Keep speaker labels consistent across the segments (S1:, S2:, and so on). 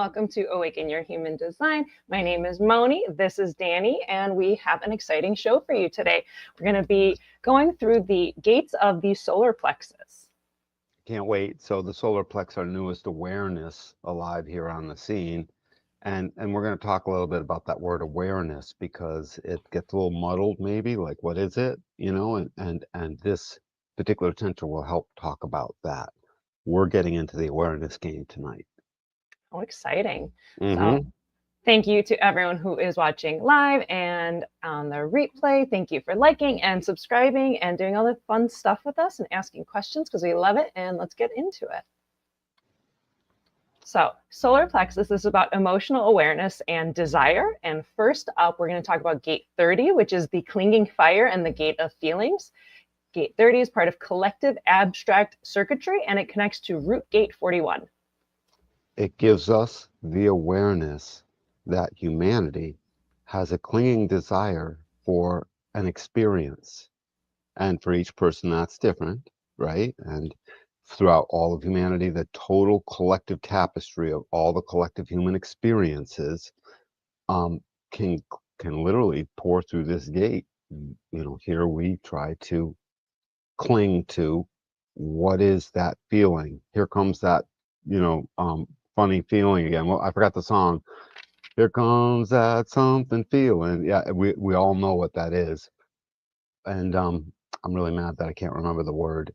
S1: welcome to Awaken Your Human Design. My name is Moni, this is Danny, and we have an exciting show for you today. We're going to be going through the gates of the solar plexus.
S2: Can't wait. So the solar plex, our newest awareness alive here on the scene. And we're going to talk a little bit about that word awareness because it gets a little muddled maybe, like what is it? And this particular center will help talk about that. We're getting into the awareness game tonight.
S1: How exciting.
S2: Mm-hmm.
S1: So thank you to everyone who is watching live and on the replay. Thank you for liking and subscribing and doing all the fun stuff with us and asking questions because we love it. And let's get into it. So solar plexus is about emotional awareness and desire. And first up, we're going to talk about gate 30, which is the clinging fire and the gate of feelings. Gate 30 is part of collective abstract circuitry, and it connects to root gate 41.
S2: It gives us the awareness that humanity has a clinging desire for an experience. And for each person, that's different, right? And throughout all of humanity, the total collective tapestry of all the collective human experiences can literally pour through this gate. Here we try to cling to what is that feeling. Here comes that, funny feeling again. Well, I forgot the song. Here comes that something feeling. Yeah, we all know what that is. And I'm really mad that I can't remember the word.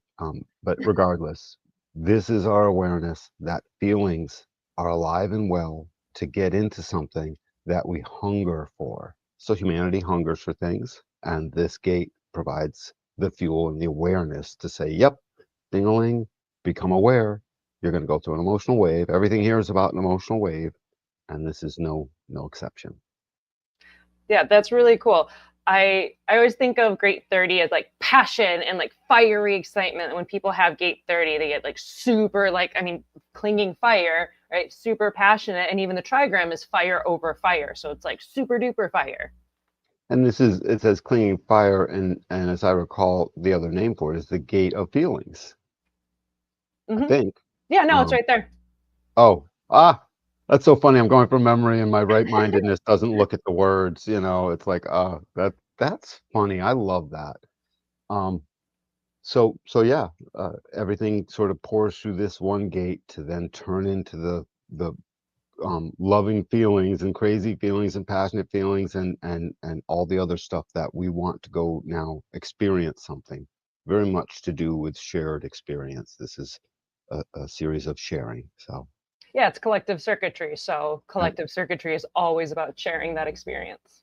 S2: But regardless, this is our awareness that feelings are alive and well to get into something that we hunger for. So humanity hungers for things, and this gate provides the fuel and the awareness to say, yep, ding-a-ling, become aware. You're going to go through an emotional wave. Everything here is about an emotional wave, and this is no exception.
S1: Yeah, that's really cool. I always think of gate 30 as like passion and like fiery excitement. And when people have gate 30, they get like super clinging fire, right? Super passionate. And even the trigram is fire over fire. So it's like super duper fire.
S2: And it says clinging fire, and as I recall, the other name for it is the gate of feelings. I think.
S1: Yeah, no, it's right there.
S2: That's so funny. I'm going from memory, and my right-mindedness doesn't look at the words. It's like, that's funny. I love that. So yeah, everything sort of pours through this one gate to then turn into the loving feelings and crazy feelings and passionate feelings and all the other stuff that we want to go now experience something. Very much to do with shared experience. This is a series of sharing. So
S1: yeah, it's collective circuitry. So collective circuitry is always about sharing that experience.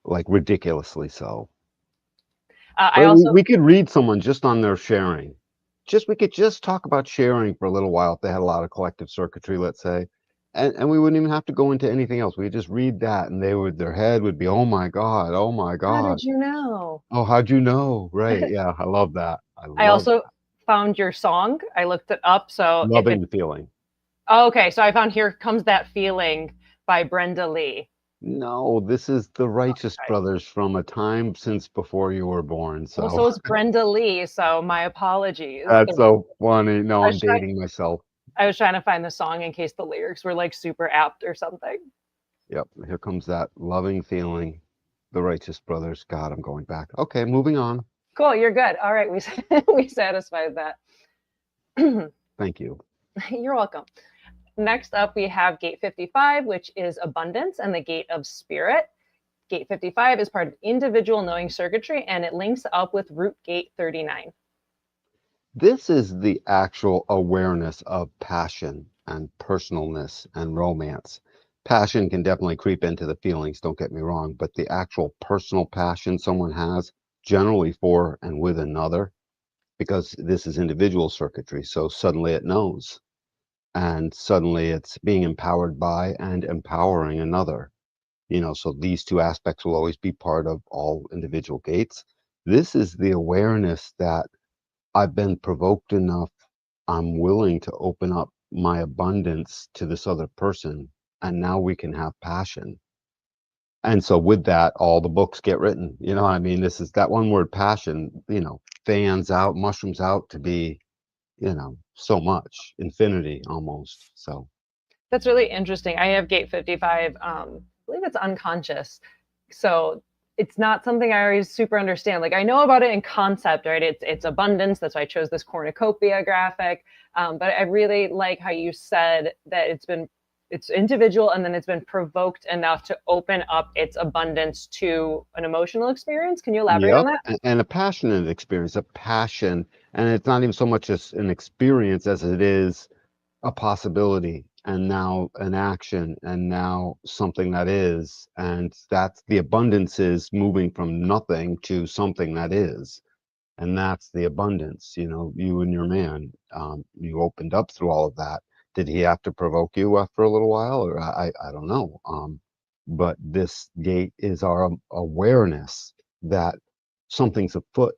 S2: Like ridiculously so.
S1: We
S2: could read someone just on their sharing. We could just talk about sharing for a little while if they had a lot of collective circuitry, let's say. And we wouldn't even have to go into anything else. We could just read that, and their head would be, oh my God, oh my God.
S1: How did you know?
S2: Oh, how'd you know? Right. Yeah, I love that.
S1: I also found your song. I looked it up. So
S2: loving the feeling.
S1: Oh, okay. So I found Here Comes That Feeling by Brenda Lee.
S2: No, this is the Righteous Brothers from a time since before you were born. So,
S1: so it's Brenda Lee. So my apologies.
S2: That's so funny. No, I'm dating myself.
S1: I was trying to find the song in case the lyrics were like super apt or something.
S2: Yep. Here comes that loving feeling. The Righteous Brothers. God, I'm going back. Okay, moving on.
S1: Cool. You're good. All right. We satisfied that.
S2: Thank you.
S1: You're welcome. Next up, we have gate 55, which is abundance and the gate of spirit. Gate 55 is part of individual knowing circuitry, and it links up with root gate 39.
S2: This is the actual awareness of passion and personalness and romance. Passion can definitely creep into the feelings, don't get me wrong, but the actual personal passion someone has generally for and with another, because this is individual circuitry, so suddenly it knows. And suddenly it's being empowered by and empowering another. So these two aspects will always be part of all individual gates. This is the awareness that I've been provoked enough. I'm willing to open up my abundance to this other person, and now we can have passion. And so with that, all the books get written. This is that one word passion, fans out, mushrooms out to be, so much, infinity almost. So
S1: That's really interesting. I have gate 55. I believe it's unconscious. So it's not something I always super understand. Like I know about it in concept, right? It's abundance. That's why I chose this cornucopia graphic. But I really like how you said that it's individual and then it's been provoked enough to open up its abundance to an emotional experience. Can you elaborate on
S2: Yep,
S1: that?
S2: and a passionate experience, a passion, and it's not even so much as an experience as it is a possibility, and now an action, and now something that is, and that's the abundance is moving from nothing to something that is, and that's the abundance. You know, you and your man, you opened up through all of that. Did he have to provoke you after a little while, or I don't know. But this gate is our awareness that something's afoot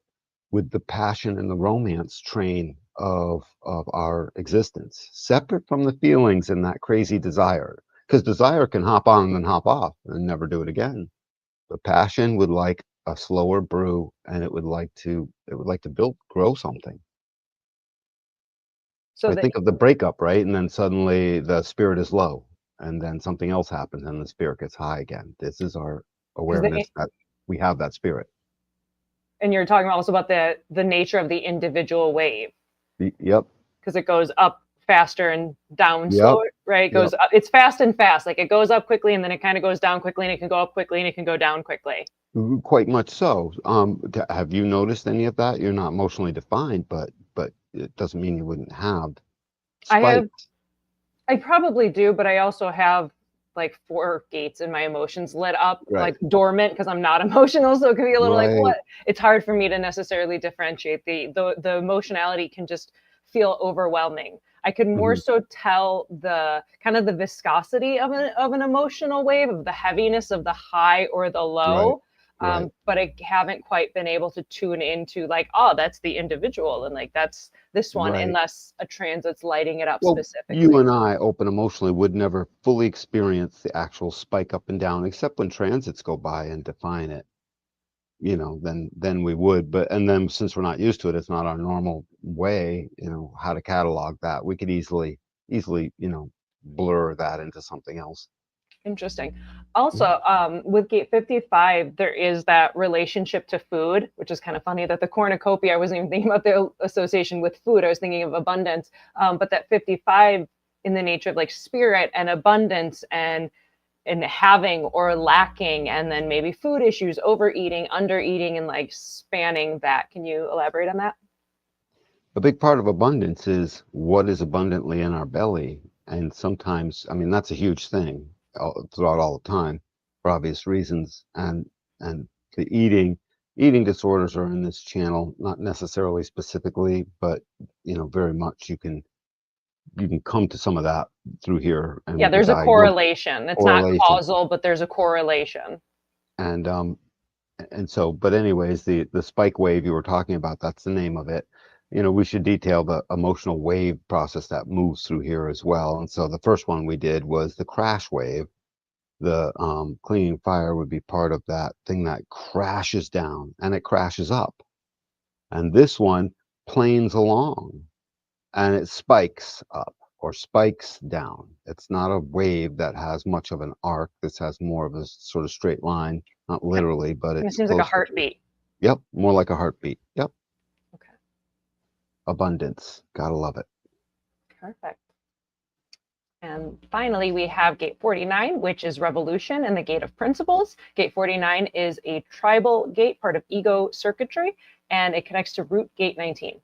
S2: with the passion and the romance train of our existence, separate from the feelings and that crazy desire. Because desire can hop on and then hop off and never do it again. But passion would like a slower brew, and it would like to build grow something.
S1: So
S2: I
S1: that
S2: think of the breakup, right? And then suddenly the spirit is low, and then something else happens, and the spirit gets high again. This is our
S1: because
S2: awareness that we have that spirit.
S1: and you're talking also about the nature of the individual wave
S2: Yep,
S1: because it goes up faster and down
S2: yep,
S1: slower, right? It
S2: yep.
S1: goes up, it's fast and fast. Like it goes up quickly and then it kind of goes down quickly and it can go up quickly and it can go down quickly.
S2: Quite much so. Have you noticed any of that? You're not emotionally defined, but it doesn't mean you wouldn't have
S1: I have,
S2: spikes,
S1: I probably do, but I also have like four gates in my emotions lit up,
S2: right?
S1: like dormant because I'm not emotional. So it can be a little like
S2: Right.
S1: what? It's hard for me to necessarily differentiate. The emotionality can just feel overwhelming. I can more
S2: Hmm.
S1: so tell the kind of the viscosity of an emotional wave, of the heaviness of the high or the
S2: Right.
S1: low.
S2: Right.
S1: But I haven't quite been able to tune into like, oh, that's the individual, and like that's this one,
S2: Right.
S1: unless a transit's lighting it up
S2: Well, you
S1: specifically.
S2: and I, open emotionally, would never fully experience the actual spike up and down, except when transits go by and define it. Then we would. But and then since we're not used to it, it's not our normal way. How to catalog that. We could easily, blur that into something else.
S1: Interesting. Also,
S2: Mhm.
S1: with Gate 55, there is that relationship to food, which is kind of funny that the cornucopia, I wasn't even thinking about the association with food. I was thinking of abundance. But that 55 in the nature of like spirit and abundance and having or lacking, and then maybe food issues, overeating, undereating, and like spanning that. Can you elaborate on that?
S2: A big part of abundance is what is abundantly in our belly. And sometimes, I mean, that's a huge thing throughout all the time for obvious reasons. And the eating disorders are in this channel, not necessarily specifically, but very much you can come to some of that through here, and
S1: Yeah,
S2: we could
S1: there's a
S2: diagnose
S1: correlation. It's not
S2: correlation.
S1: causal, but there's a correlation.
S2: And but anyways, the spike wave you were talking about, that's the name of it. We should detail the emotional wave process that moves through here as well. And so the first one we did was the crash wave. The clinging fire would be part of that thing that crashes down and it crashes up. And this one planes along and it spikes up or spikes down. It's not a wave that has much of an arc. This has more of a sort of straight line, not literally, but
S1: It
S2: it's
S1: seems like a
S2: closer to.
S1: heartbeat.
S2: Yep, more like a heartbeat. Yep,
S1: Okay,
S2: abundance. Gotta love it.
S1: perfect. And finally, we have Gate 49, which is revolution and the gate of principles. Gate 49 is a tribal gate, part of ego circuitry, and it connects to root gate 19.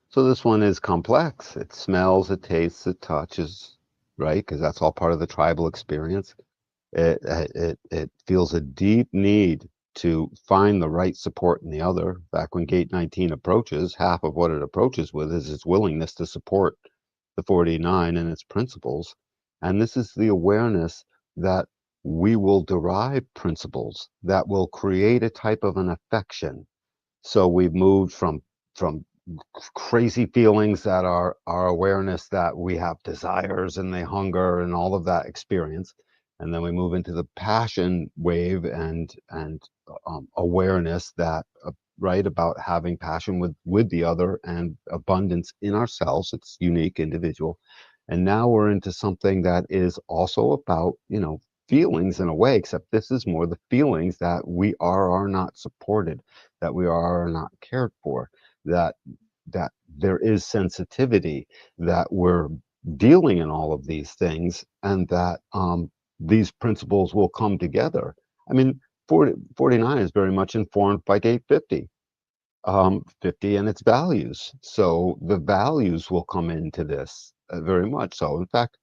S2: So this one is complex. It smells, it tastes, it touches, right? Because that's all part of the tribal experience. It feels a deep need to find the right support in the other. Back when Gate 19 approaches, half of what it approaches with is its willingness to support the 49 and its principles. And this is the awareness that we will derive principles that will create a type of an affection. So we've moved from crazy feelings that are our awareness that we have desires and they hunger and all of that experience, and then we move into the passion wave and awareness that right about having passion with the other and abundance in ourselves. It's unique, individual, And now we're into something that is also about, feelings in a way, except this is more the feelings that we are not supported, that we are not cared for, that that there is sensitivity, that we're dealing in all of these things, and that these principles will come together. I mean, 49 is very much informed by gate 50, 50 and its values. So the values will come into this very much so. In fact,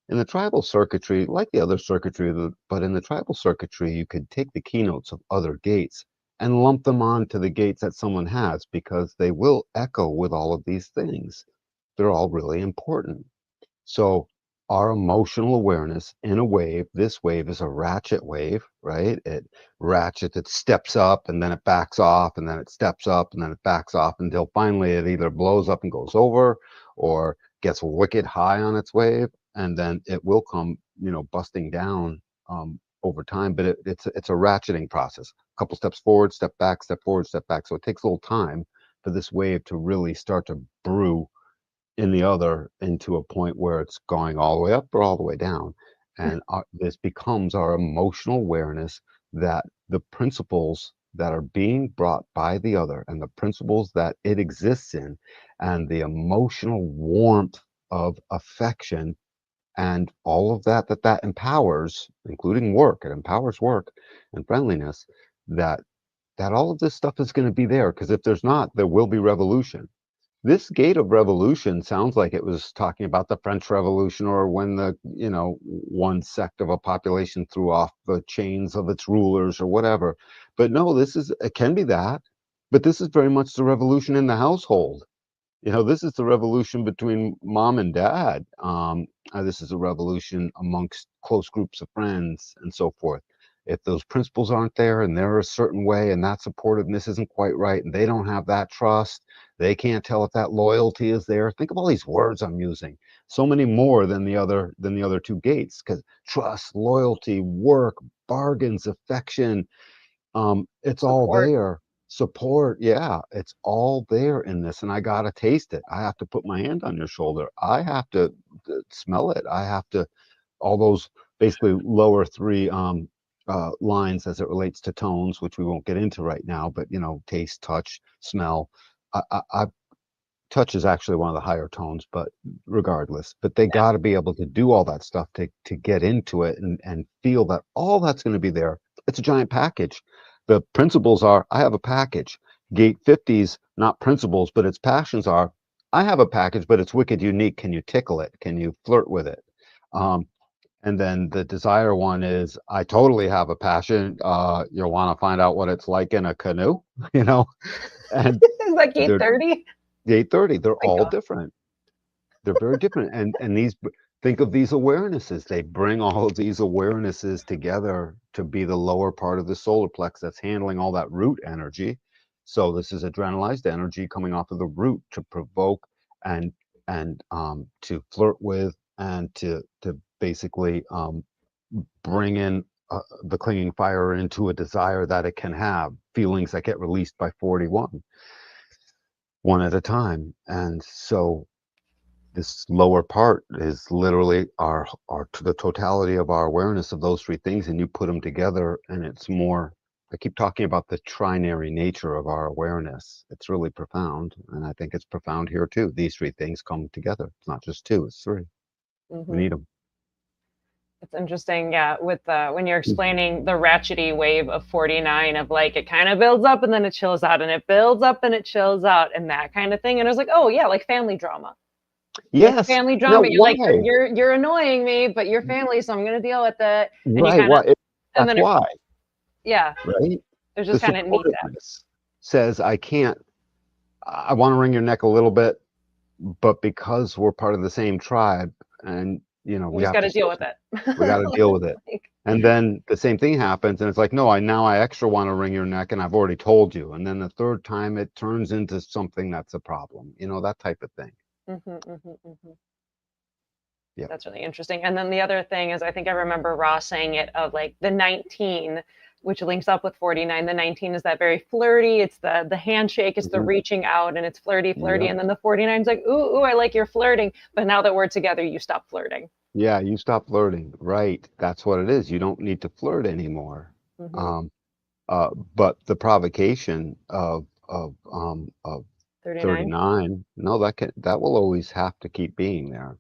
S2: in the tribal circuitry, like the other circuitry, but in the tribal circuitry, you could take the keynotes of other gates and lump them onto the gates that someone has because they will echo with all of these things. They're all really important. So our emotional awareness in a wave, this wave is a ratchet wave, right? It ratchets, it steps up and then it backs off and then it steps up and then it backs off until finally it either blows up and goes over or gets wicked high on its wave and then it will come, busting down over time. But it's a ratcheting process. A couple steps forward, step back, step forward, step back. So it takes a little time for this wave to really start to brew in the other into a point where it's going all the way up or all the way down. And this becomes our emotional awareness that the principles that are being brought by the other and the principles that it exists in and the emotional warmth of affection and all of that empowers, including work, it empowers work and friendliness, that all of this stuff is going to be there, because if there's not, there will be revolution. This gate of revolution sounds like it was talking about the French Revolution, or when the, one sect of a population threw off the chains of its rulers or whatever. But no, it can be that, but this is very much the revolution in the household. This is the revolution between mom and dad. This is a revolution amongst close groups of friends and so forth. If those principles aren't there and they're a certain way and that supportiveness isn't quite right and they don't have that trust, they can't tell if that loyalty is there. Think of all these words I'm using. So many more than the other two gates, because trust, loyalty, work, bargains, affection, it's all
S1: Support.
S2: there. Support, yeah, it's all there in this, and I gotta taste it. I have to put my hand on your shoulder. I have to smell it. I have to all those basically lower three lines as it relates to tones, which we won't get into right now, but taste, touch, smell. I touch is actually one of the higher tones, but regardless, but they got to be able to do all that stuff to get into it and feel that all that's going to be there. It's a giant package. The principles are, I have a package. Gate 50's not principles, but its passions are, I have a package, but it's wicked unique. Can you tickle it? Can you flirt with it? Um, and then the desire one is, I totally have a passion. You'll want to find out what it's like in a canoe, you know, and
S1: Is that gate
S2: they're
S1: 30?
S2: 8:30. They're
S1: My
S2: all
S1: God.
S2: different. They're very different. And think of these awarenesses. They bring all of these awarenesses together to be the lower part of the solar plex that's handling all that root energy. So this is adrenalized energy coming off of the root to provoke and to flirt with and to basically bring in the clinging fire into a desire that it can have, feelings that get released by 41, one at a time. And so this lower part is literally our to the totality of our awareness of those three things, and you put them together and it's more. I keep talking about the trinary nature of our awareness. It's really profound, and I think it's profound here too. These three things come together. It's not just two, it's three. We
S1: Hmm.
S2: need them.
S1: It's interesting, yeah, with when you're explaining the ratchety wave of 49 of like it kind of builds up and then it chills out and it builds up and it chills out and that kind of thing. And I was like, oh yeah, like family drama. Like
S2: Yes.
S1: family
S2: No,
S1: drama. You're like,
S2: why?
S1: you're annoying me, but you're family, so I'm gonna deal with it. And you
S2: Right,
S1: kind of
S2: why?
S1: and
S2: That's
S1: then it
S2: why,
S1: yeah,
S2: right?
S1: it's
S2: The
S1: just kind of neat that.
S2: supportiveness says, I want to wring your neck a little bit, but because we're part of the same tribe and
S1: You
S2: we
S1: just
S2: have
S1: got
S2: to
S1: to deal
S2: still,
S1: with it.
S2: we got to deal with it.
S1: Like,
S2: And then the same thing happens and it's like, no, I extra want to wring your neck and I've already told you. And then the third time it turns into something that's a problem, that type of thing. Yeah.
S1: That's really interesting. And then the other thing is, I think I remember Ross saying it of like the 19 which links up with 49. The 19 is that very flirty. It's the handshake, it's the
S2: Mhm.
S1: reaching out, and it's flirty, flirty.
S2: Yep.
S1: And then the 49 is like, ooh, ooh, I like your flirting. But now that we're together, you stop flirting.
S2: Yeah, you stop flirting. Right. That's what it is. You don't need to flirt anymore.
S1: Mm-hmm.
S2: Um, but the provocation of
S1: 39.
S2: 39, no, that will always have to keep being there.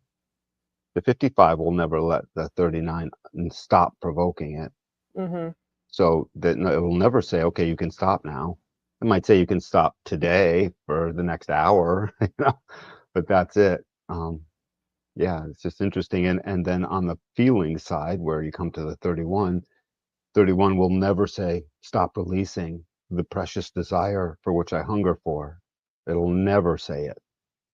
S2: The 55 will never let the 39 stop provoking it.
S1: Mm-hmm.
S2: So that no, it will never say, okay, you can stop now. It might say you can stop today for the next hour, but that's it. Yeah, it's just interesting. And then on the feeling side, where you come to the 31, 31 will never say, stop releasing the precious desire for which I hunger for. It'll never say it.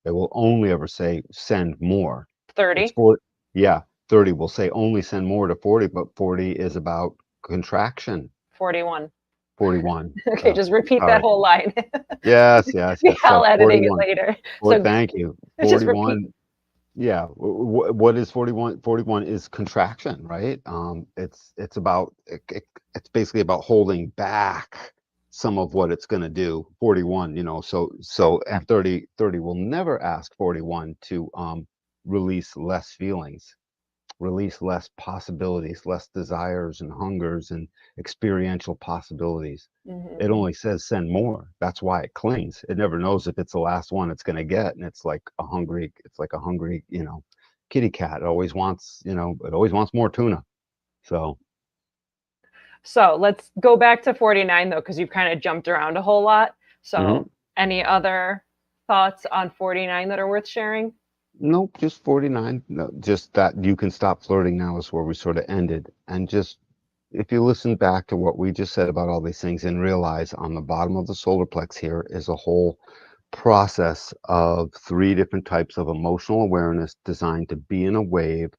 S2: It will only ever say, send more. It's
S1: 30.
S2: for, yeah, 30 will say only send more to 40, but 40 is about contraction.
S1: 41.
S2: 41.
S1: Okay, just repeat that
S2: Sorry.
S1: whole line.
S2: Yes, yes,
S1: Be
S2: yes.
S1: hell
S2: So
S1: editing it
S2: 41.
S1: later.
S2: Well,
S1: So
S2: thank you.
S1: just repeat.
S2: 41. Yeah. What is 41? 41 is contraction, right? It's about it's basically about holding back some of what it's going to do. 41, so and 30 will never ask 41 to release less feelings, release less possibilities, less desires and hungers and experiential possibilities.
S1: Mm-hmm.
S2: It only says send more. That's why it clings. It never knows if it's the last one it's going to get. And it's like a hungry, kitty cat. It always wants more tuna. So,
S1: So let's go back to 49 though, because you've kind of jumped around a whole lot. So
S2: mhm.
S1: any other thoughts on 49 that are worth sharing?
S2: Nope, just 49. No, just that you can stop flirting now is where we sort of ended. And just if you listen back to what we just said about all these things and realize on the bottom of the solar plex here is a whole process of three different types of emotional awareness designed to be in a wave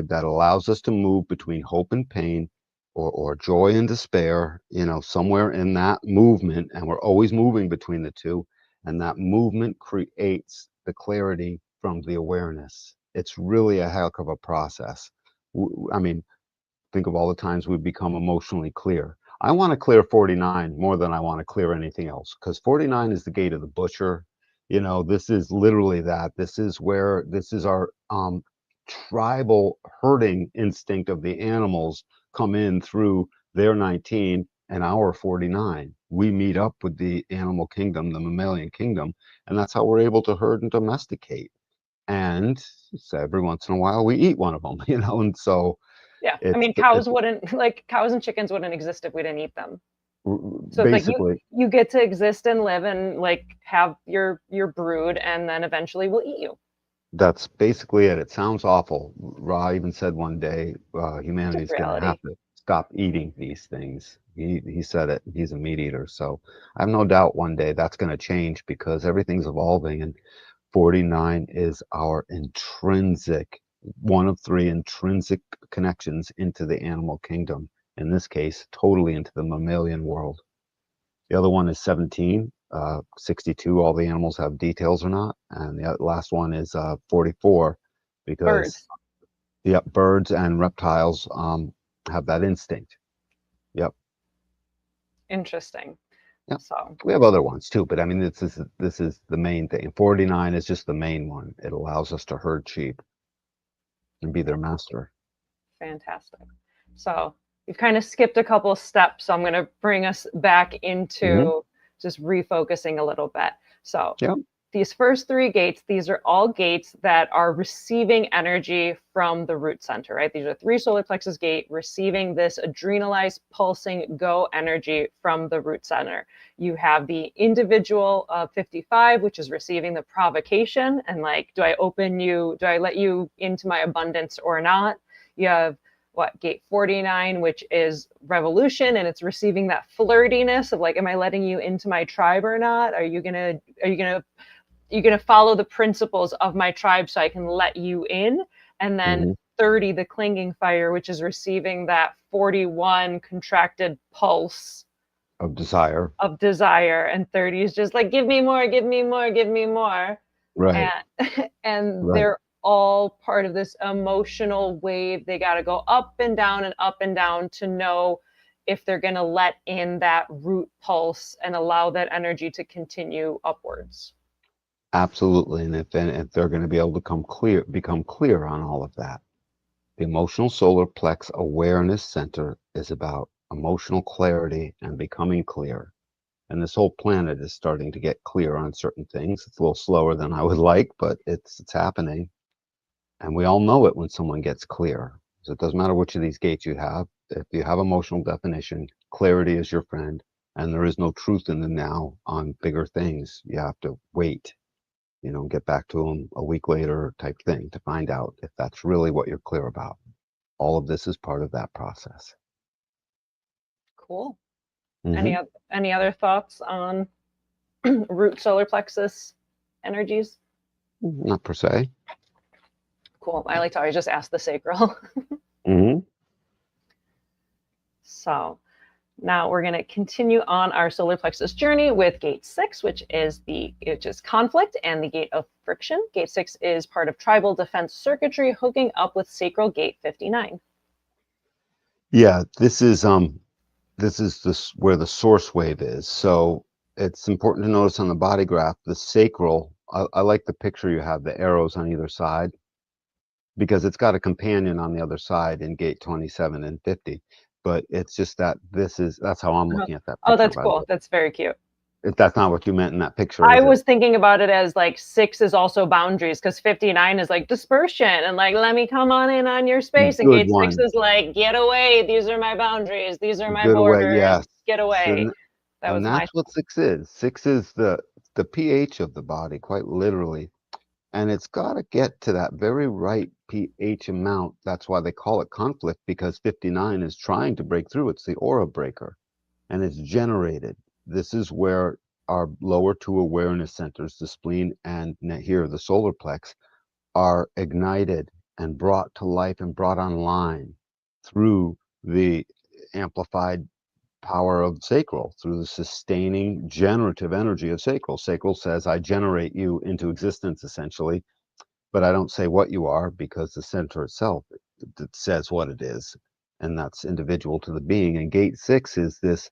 S2: that allows us to move between hope and pain or joy and despair, somewhere in that movement. And we're always moving between the two. And that movement creates the clarity from the awareness. It's really a heck of a process. I mean, think of all the times we've become emotionally clear. I want to clear 49 more than I want to clear anything else because 49 is the gate of the butcher. This is literally that. This is our tribal herding instinct of the animals come in through their 19 and our 49. We meet up with the animal kingdom, the mammalian kingdom, and that's how we're able to herd and domesticate. And so every once in a while we eat one of them, and so
S1: Yeah. I
S2: it's
S1: mean, cows
S2: it's
S1: wouldn't like cows and chickens wouldn't exist if we didn't eat them. So it's like
S2: basically
S1: you get to exist and live and like have your brood and then eventually we'll eat you.
S2: that's basically it. It sounds awful. Ra even said one day,
S1: It's
S2: humanity
S1: just
S2: is going to
S1: reality.
S2: have to stop eating these things. He said it. He's a meat eater, so I have no doubt one day that's going to change because everything's evolving, and 49 is our intrinsic, one of three intrinsic connections into the animal kingdom. In this case, totally into the mammalian world. The other one is 17, 62, all the animals have details or not. And the last one is 44, because
S1: Birds.
S2: yep, birds and reptiles have that instinct. Yep,
S1: Interesting.
S2: yep.
S1: So
S2: We have other ones too, but I mean, this is the main thing. 49 is just the main one. It allows us to herd sheep and be their master.
S1: fantastic. So you've kind of skipped a couple of steps. So I'm going to bring us back
S2: Hmm.
S1: into just refocusing a little bit. So
S2: Yep.
S1: these first three gates, these are all gates that are receiving energy from the root center, right? These are three solar plexus gate receiving this adrenalized pulsing go energy from the root center. You have the individual of 55, which is receiving the provocation and like, do I let you into my abundance or not? You have what gate 49, which is revolution, and it's receiving that flirtiness of like, am I letting you into my tribe or not? Are you gonna follow the principles of my tribe so I can let you in? And then
S2: Hmm.
S1: 30, the clinging fire, which is receiving that 41 contracted pulse
S2: Of desire.
S1: of desire, and 30 is just like, give me more, give me more, give me more.
S2: Right.
S1: And
S2: Right.
S1: they're all part of this emotional wave. They got to go up and down and up and down to know if they're going to let in that root pulse and allow that energy to continue upwards.
S2: Absolutely. And if they're going to be able to become clear on all of that. The emotional solar plex awareness center is about emotional clarity and becoming clear. And this whole planet is starting to get clear on certain things. It's a little slower than I would like, but it's happening. And we all know it when someone gets clear. So it doesn't matter which of these gates you have. If you have emotional definition, clarity is your friend, and there is no truth in the now on bigger things. You have to wait, get back to them a week later type thing to find out if that's really what you're clear about. All of this is part of that process.
S1: Cool.
S2: Mm-hmm.
S1: Any other thoughts on root solar plexus energies?
S2: Not per se.
S1: Cool. I like to always just ask the sacral.
S2: Mm-hmm.
S1: So now we're going to continue on our solar plexus journey with gate 6, which is conflict and the gate of friction. Gate 6 is part of tribal defense circuitry hooking up with sacral gate 59.
S2: Yeah, this is where the source wave is. So it's important to notice on the body graph, the sacral, I like the picture you have, the arrows on either side, because it's got a companion on the other side in gate 27 and 50. But it's just that's how I'm looking at that
S1: Oh,
S2: picture,
S1: that's
S2: by the
S1: cool.
S2: way.
S1: That's very cute.
S2: If that's not what you meant in that picture,
S1: I
S2: is it?
S1: was thinking about it as like 6 is also boundaries, because 59 is like dispersion and like, let me come on in on your space. And
S2: Good
S1: gate 6
S2: one.
S1: is like, get away. These are my boundaries. These are my
S2: Good away,
S1: borders.
S2: yes.
S1: Get away.
S2: So,
S1: That
S2: and
S1: was my
S2: that's what 6 is. 6 is the pH of the body, quite literally. And it's got to get to that very right pH amount. That's why they call it conflict, because 59 is trying to break through. It's the aura breaker, and it's generated. This is where our lower two awareness centers, the spleen and here, the solar plex, are ignited and brought to life and brought online through the amplified power of sacral, through the sustaining generative energy of sacral. Sacral says, I generate you into existence, essentially, but I don't say what you are, because the center itself, it says what it is, and that's individual to the being. And gate 6 is this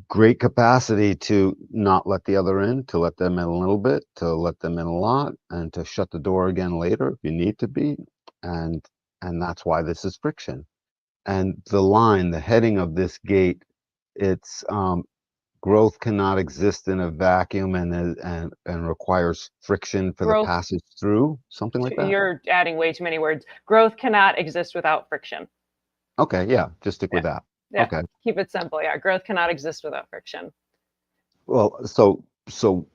S2: great capacity to not let the other in, to let them in a little bit, to let them in a lot, and to shut the door again later if you need to be. And that's why this is friction. And the heading of this gate, it's growth cannot exist in a vacuum, and requires friction for the
S1: growth.
S2: passage through, something like that.
S1: You're adding way too many words. Growth cannot exist without friction.
S2: Okay, yeah, just stick
S1: Yeah.
S2: with that.
S1: Yeah.
S2: Okay.
S1: Keep it simple. Yeah. Growth cannot exist without friction.
S2: Well, so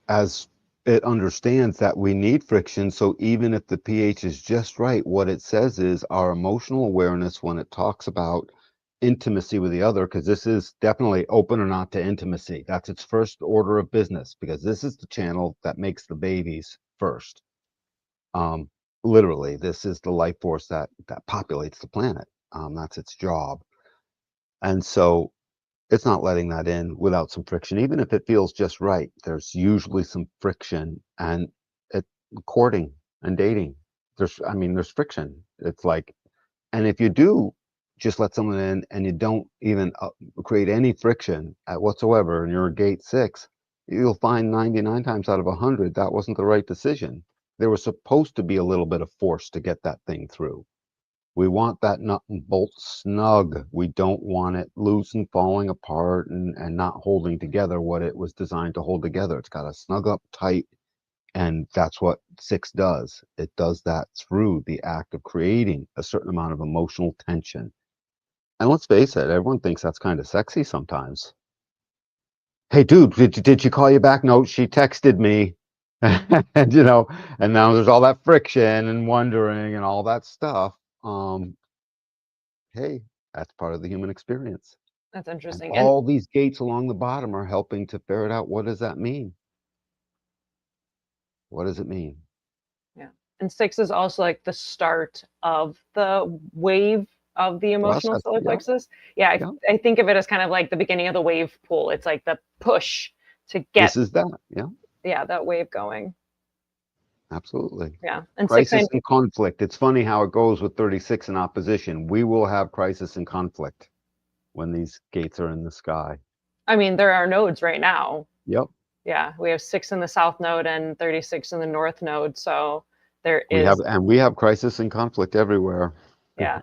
S2: as it understands that we need friction, so even if the pH is just right, what it says is our emotional awareness, when it talks about intimacy with the other, because this is definitely open or not to intimacy. That's its first order of business, because this is the channel that makes the babies first. Um, Literally, this is the life force that populates the planet. That's its job. And so it's not letting that in without some friction, even if it feels just right. There's usually some friction, and it courting and dating. There's friction. It's like, and if you do just let someone in and you don't even create any friction at whatsoever, and you're a gate 6, you'll find 99 times out of 100 that wasn't the right decision. There was supposed to be a little bit of force to get that thing through. We want that nut and bolt snug. We don't want it loose and falling apart and not holding together what it was designed to hold together. It's got to snug up tight. And that's what 6 does. It does that through the act of creating a certain amount of emotional tension. And let's face it, everyone thinks that's kind of sexy sometimes. Hey, dude, did she call you back? No, she texted me. And and now there's all that friction and wondering and all that stuff. Hey, that's part of the human experience.
S1: That's
S2: And
S1: interesting. And
S2: all these gates along the bottom are helping to ferret out, what does that mean? What does it mean?
S1: yeah. And 6 is also like the start of the wave of the emotional
S2: Process.
S1: solar
S2: Yeah,
S1: plexus. Yeah,
S2: yeah.
S1: I think of it as kind of like the beginning of the wave pool. It's like the push to
S2: This
S1: get,
S2: is that. Yeah,
S1: yeah, that wave going.
S2: absolutely.
S1: Yeah. And 6,
S2: Crisis and conflict. It's funny how it goes with 36 in opposition. We will have crisis and conflict. when these gates are in the sky.
S1: I mean, there are nodes right now.
S2: Yep.
S1: Yeah, we have 6 in the south node and 36 in the north node. So there
S2: We have
S1: is,
S2: and we have crisis and conflict everywhere.
S1: yeah,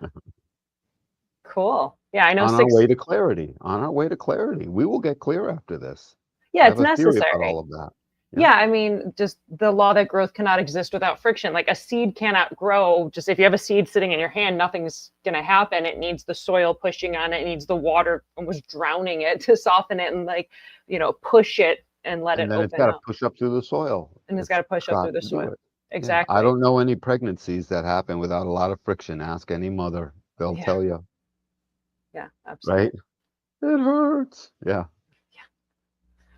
S1: cool. Yeah, I know
S2: On our way
S1: 6.
S2: to clarity. On our way to clarity. We will get clear after this.
S1: Yeah,
S2: I
S1: it's
S2: have a theory about
S1: necessary.
S2: all of that. Yeah.
S1: Yeah, I mean, just the law that growth cannot exist without friction. Like a seed cannot grow. Just if you have a seed sitting in your hand, nothing's going to happen. It needs the soil pushing on it. It needs the water almost drowning it to soften it and like, push it and let it
S2: And then it's
S1: open
S2: got to
S1: up.
S2: push up through the soil.
S1: And it's got
S2: It's
S1: to push up through
S2: got
S1: the
S2: to do
S1: soil.
S2: it. Yeah. I
S1: Exactly.
S2: don't know any pregnancies that happen without a lot of friction. Ask any mother. They'll
S1: Yeah.
S2: tell you,
S1: Yeah, absolutely.
S2: right? It hurts. Yeah.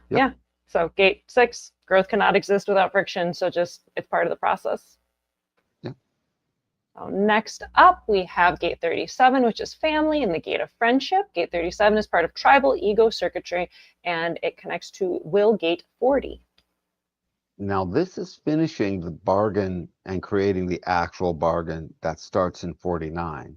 S2: Yep.
S1: Yeah. So gate 6, growth cannot exist without friction. So just it's part of the process.
S2: Yep.
S1: So next up, we have gate 37, which is family and the gate of friendship. Gate 37 is part of tribal ego circuitry, and it connects to will gate 40.
S2: Now this is finishing the bargain and creating the actual bargain that starts in 49.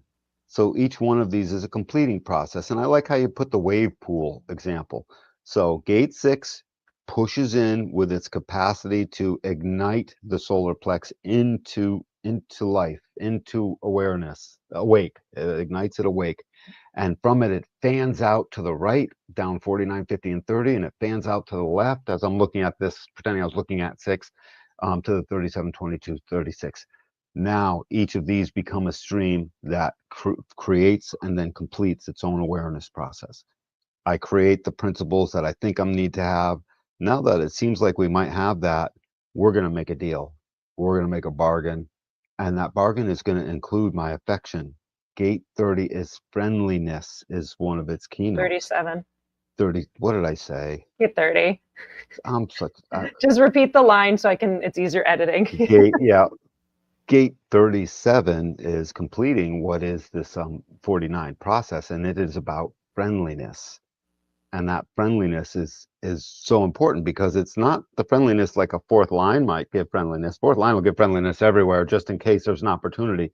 S2: So each one of these is a completing process. And I like how you put the wave pool example. So gate 6 pushes in with its capacity to ignite the solar plex into life, into awareness, awake. It ignites it awake. And from it, it fans out to the right, down 49, 50, and 30, and it fans out to the left as I'm looking at this, pretending I was looking at 6, to the 37, 22, 36. Now, each of these become a stream that creates and then completes its own awareness process. I create the principles that I think I need to have. Now that it seems like we might have that, we're going to make a deal. We're going to make a bargain. And that bargain is going to include my affection. Gate 30 is friendliness, is one of its keynotes.
S1: 37.
S2: 30, what did I say?
S1: Gate 30.
S2: I'm such,
S1: Just repeat the line so it's easier editing.
S2: gate, yeah. Gate 37 is completing what is this 49 process, and it is about friendliness. And that friendliness is so important because it's not the friendliness like a fourth line might give friendliness. Fourth line will give friendliness everywhere just in case there's an opportunity.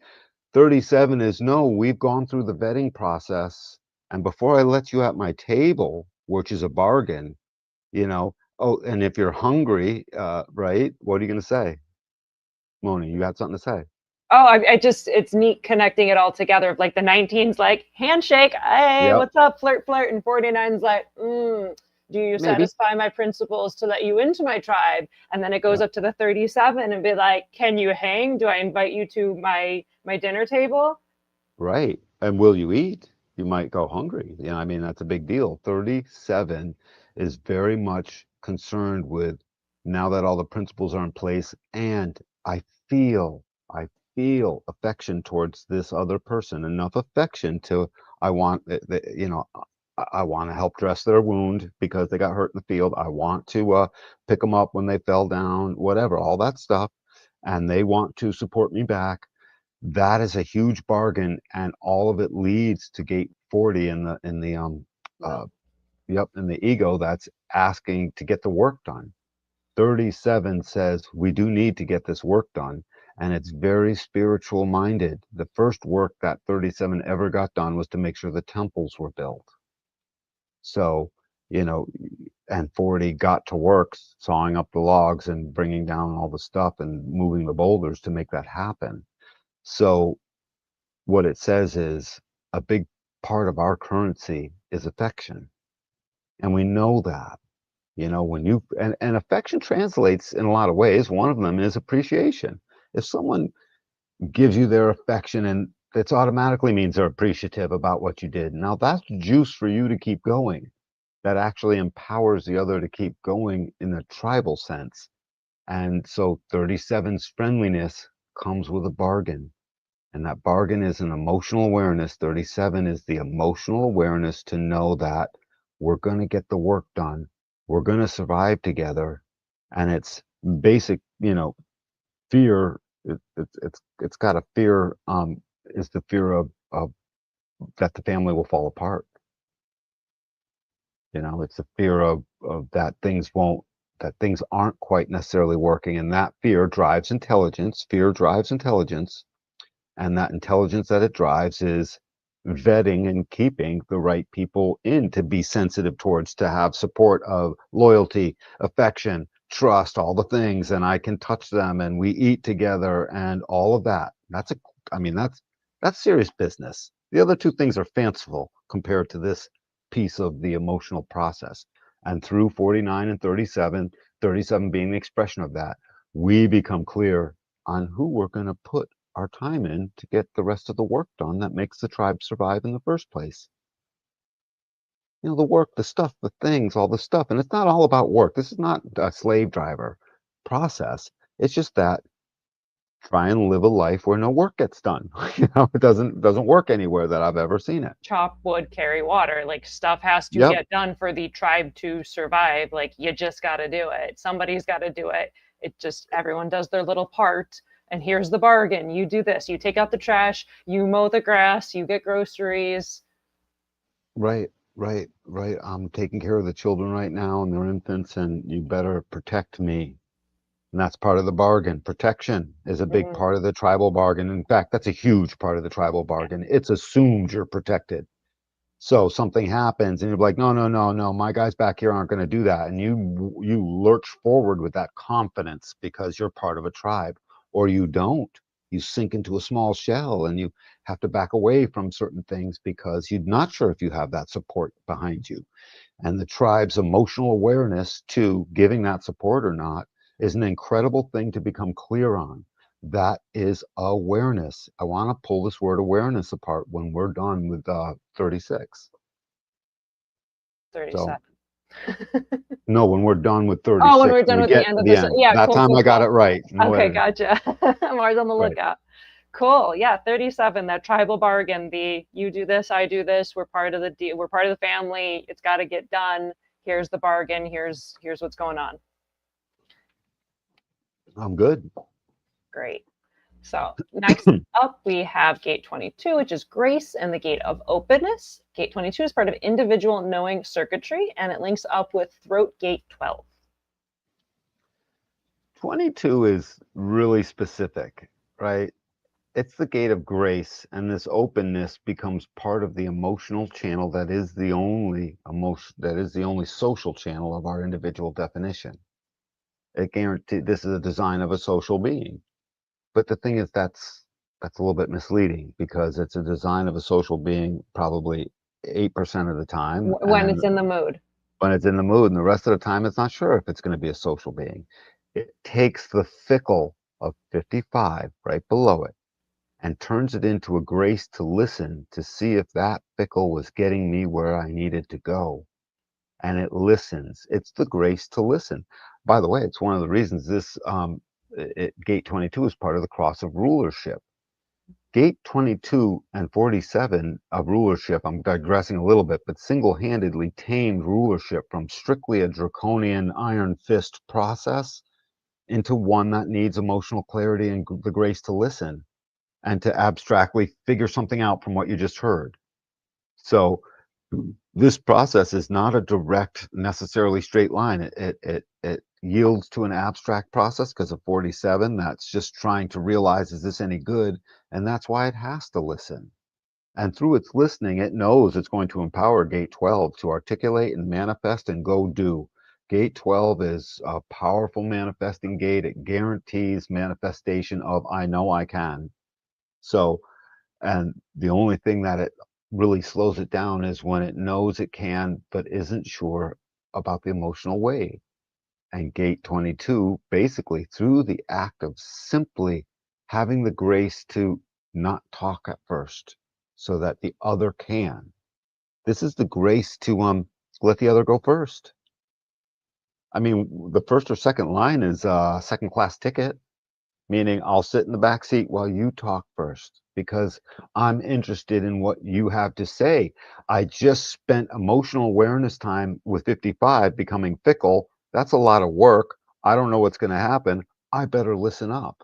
S2: 37 is no, we've gone through the vetting process, and before I let you at my table, which is a bargain, oh, and if you're hungry, right, what are you going to say? Moni, you had something to say?
S1: Oh, it's neat connecting it all together. Like the 19's like, handshake, hey,
S2: Yep.
S1: what's up, flirt, flirt. And 49's like, do you
S2: Maybe.
S1: satisfy my principles to let you into my tribe? And then it goes
S2: Yeah.
S1: up to the 37 and be like, can you hang? Do I invite you to my dinner table?
S2: Right. And will you eat? You might go hungry. I mean, that's a big deal. 37 is very much concerned with now that all the principles are in place and feel, I feel affection towards this other person, enough affection to I want, I want to help dress their wound because they got hurt in the field. I want to pick them up when they fell down, whatever, all that stuff. And they want to support me back. That is a huge bargain, and all of it leads to gate 40 uh
S1: Well,
S2: yep, in the ego that's asking to get the work done. 37 says we do need to get this work done, and it's very spiritual minded. The first work that 37 ever got done was to make sure the temples were built. So, you know, and 40 got to work sawing up the logs and bringing down all the stuff and moving the boulders to make that happen. So what it says is a big part of our currency is affection. And we know that, when and affection translates in a lot of ways. One of them is appreciation. If someone gives you their affection and that's automatically means they're appreciative about what you did. Now that's juice for you to keep going. That actually empowers the other to keep going in a tribal sense. And so 37's friendliness comes with a bargain. And that bargain is an emotional awareness. 37 is the emotional awareness to know that we're going to get the work done. We're going to survive together. And it's basic, fear. It's got a fear, is the fear of that the family will fall apart. It's a fear of that things aren't quite necessarily working. And that fear drives intelligence. Fear drives intelligence. And that intelligence that it drives is vetting and keeping the right people in to be sensitive towards, to have support of loyalty, affection, trust, all the things, and I can touch them and we eat together and all of that. I mean, that's serious business. The other two things are fanciful compared to this piece of the emotional process. And through 49 and 37, 37 being the expression of that, we become clear on who we're going to put our time in to get the rest of the work done that makes the tribe survive in the first place. You know, the work, the stuff, the things, all the stuff. And it's not all about work. This is not a slave driver process. It's just that try and live a life where no work gets done. You know, it doesn't work anywhere that I've ever seen it.
S1: Chop wood, carry water. Like stuff has to
S2: Yep.
S1: get done for the tribe to survive. Like you just got to do it. Somebody's got to do it. It just everyone does their little part. And here's the bargain. You do this. You take out the trash. You mow the grass. You get groceries.
S2: Right, right. I'm taking care of the children right now and their infants, and you better protect me. And that's part of the bargain. Protection is a big
S1: Mm,
S2: part of the tribal bargain. In fact, that's a huge part of the tribal
S1: yeah.
S2: bargain. It's assumed you're protected. So something happens and you're like, no, no, no, no, my guys back here aren't going to do that. And you lurch forward with that confidence because you're part of a tribe, or you don't. You sink into a small shell and you have to back away from certain things because you're not sure if you have that support behind you. And the tribe's emotional awareness to giving that support or not is an incredible thing to become clear on. That is awareness. I want to pull this word awareness apart when we're done with 36. So,
S1: 37.
S2: no, when we're done with
S1: Oh, when
S2: 36,
S1: we're
S2: when
S1: done
S2: we
S1: with the
S2: get
S1: end
S2: to
S1: of
S2: the
S1: this.
S2: end.
S1: Yeah,
S2: That
S1: cool,
S2: time
S1: cool,
S2: I got it
S1: cool.
S2: right. No
S1: Okay,
S2: editing.
S1: gotcha. I'm always on the
S2: Right.
S1: lookout. Cool. Yeah, 37, that tribal bargain, the you do this, I do this, we're part of the deal, we're part of the family, it's got to get done. Here's the bargain, here's what's going on.
S2: I'm good.
S1: Great. So, next up we have gate 22, which is grace and the gate of openness. Gate 22 is part of individual knowing circuitry and it links up with throat gate 12.
S2: 22 is really specific, right? It's the gate of grace, and this openness becomes part of the emotional channel that is the only social channel of our individual definition. It guarantees this is a design of a social being. But the thing is that's a little bit misleading because it's a design of a social being probably 8% of the time,
S1: When
S2: and
S1: it's in the mood.
S2: when it's in the mood, and the rest of the time it's not sure if it's going to be a social being. It takes the fickle of 55 right below it and turns it into a grace to listen to see if that fickle was getting me where I needed to go. And it listens. It's the grace to listen. By the way, it's one of the reasons gate 22 is part of the cross of rulership. Gate 22 and 47 of rulership, I'm digressing a little bit, but single-handedly tamed rulership from strictly a draconian iron fist process into one that needs emotional clarity and the grace to listen and to abstractly figure something out from what you just heard. So this process is not a direct, necessarily straight line. It yields to an abstract process because of 47. That's just trying to realize, is this any good? And that's why it has to listen. And through its listening, it knows it's going to empower gate 12 to articulate and manifest and go do. Gate 12 is a powerful manifesting gate. It guarantees manifestation of I know I can. So, and the only thing that it really slows it down is when it knows it can, but isn't sure about the emotional way. And gate 22, basically, through the act of simply having the grace to not talk at first so that the other can. This is the grace to let the other go first. I mean, the first or second line is a second class ticket, meaning I'll sit in the back seat while you talk first because I'm interested in what you have to say. I just spent emotional awareness time with 55 becoming fickle. That's a lot of work. I don't know what's going to happen. I better listen up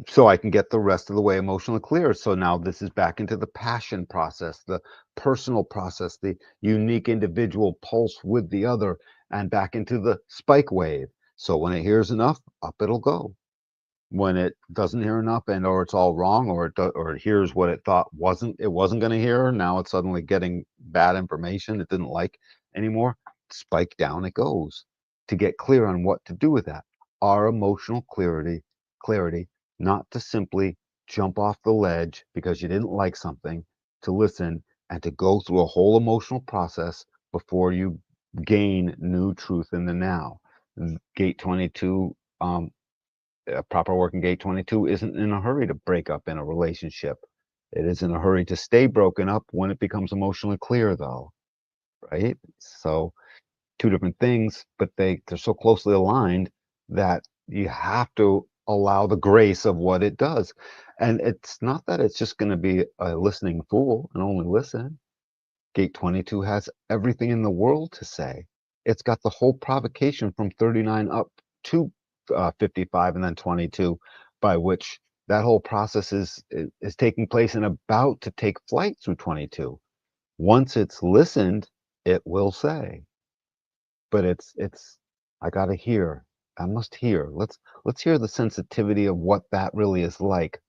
S2: so I can get the rest of the way emotionally clear. So now this is back into the passion process, the personal process, the unique individual pulse with the other, and back into the spike wave. So when it hears enough, up it'll go. when it doesn't hear enough, and or it's all wrong, or or it hears what it thought wasn't going to hear. Now it's suddenly getting bad information it didn't like anymore. Spike down it goes to get clear on what to do with that. Our emotional clarity, not to simply jump off the ledge because you didn't like something, to listen and to go through a whole emotional process before you gain new truth in the now. Gate 22, a proper working gate 22 isn't in a hurry to break up in a relationship. It is in a hurry to stay broken up when it becomes emotionally clear, though, right? So, two different things, but they're so closely aligned that you have to allow the grace of what it does. And it's not that it's just going to be a listening fool and only listen. Gate 22 has everything in the world to say. It's got the whole provocation from 39 up to 55 and then 22, by which that whole process is taking place and about to take flight through 22. Once it's listened, it will say. But it's I gotta hear. I must hear. Let's hear the sensitivity of what that really is like.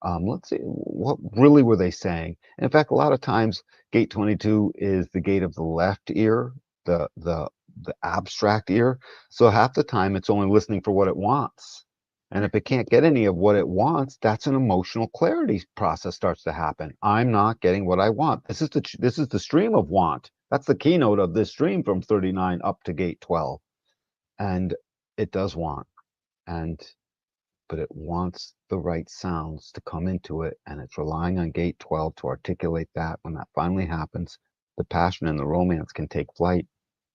S2: Let's see, what really were they saying? In fact, a lot of times, gate 22 is the gate of the left ear, the the the abstract ear. So half the time, it's only listening for what it wants. And if it can't get any of what it wants, that's an emotional clarity process starts to happen. I'm not getting what I want. This is the stream of want. That's the keynote of this stream from 39 up to gate 12. And it does want. And but it wants the right sounds to come into it, and it's relying on gate 12 to articulate that. When that finally happens, the passion and the romance can take flight,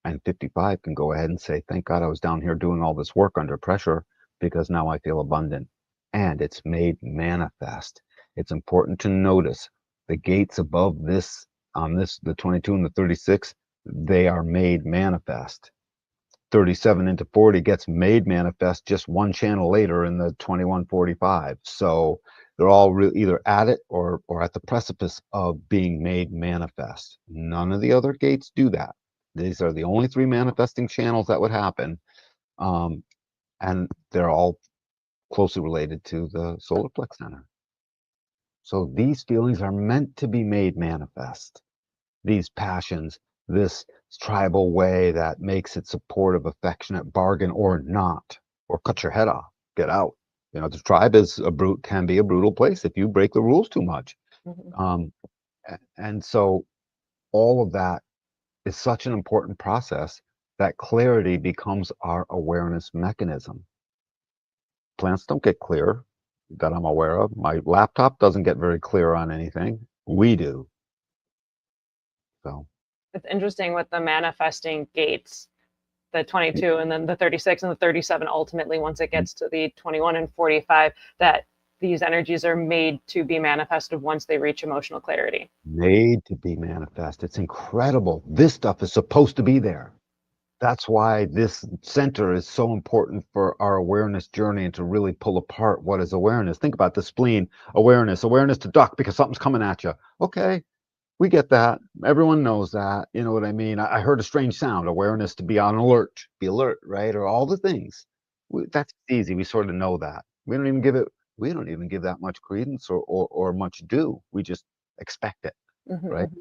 S2: and 55 can go ahead and say, thank God I was down here doing all this work under pressure, because now I feel abundant. And it's made manifest. It's important to notice the gates above this, the 22 and the 36, they are made manifest. 37 into 40 gets made manifest just one channel later in the 2145. So they're all either at it or at the precipice of being made manifest. None of the other gates do that. These are the only three manifesting channels that would happen. Um, and they're all closely related to the solar plex center. So these feelings are meant to be made manifest. These passions, this tribal way that makes it supportive, affectionate, bargain or not, or cut your head off, get out. The tribe can be a brutal place if you break the rules too much.
S1: Mhm.
S2: Um, and so all of that is such an important process that clarity becomes our awareness mechanism. Plants don't get clear that I'm aware of. My laptop doesn't get very clear on anything. We do. So
S1: It's interesting with the manifesting gates, the 22 and then the 36 and the 37 ultimately once it gets to the 21 and 45, that these energies are made to be manifested once they reach emotional clarity.
S2: made to be manifest. It's incredible. This stuff is supposed to be there. That's why this center is so important for our awareness journey and to really pull apart what is awareness. Think about the spleen, awareness to duck because something's coming at you. Okay, we get that. Everyone knows that. You know what I mean? I heard a strange sound, awareness to be on alert, be alert, right? Or all the things. That's easy. We sort of know that. We don't even give that much credence or much due. We just expect it, right?
S1: Mm-hmm.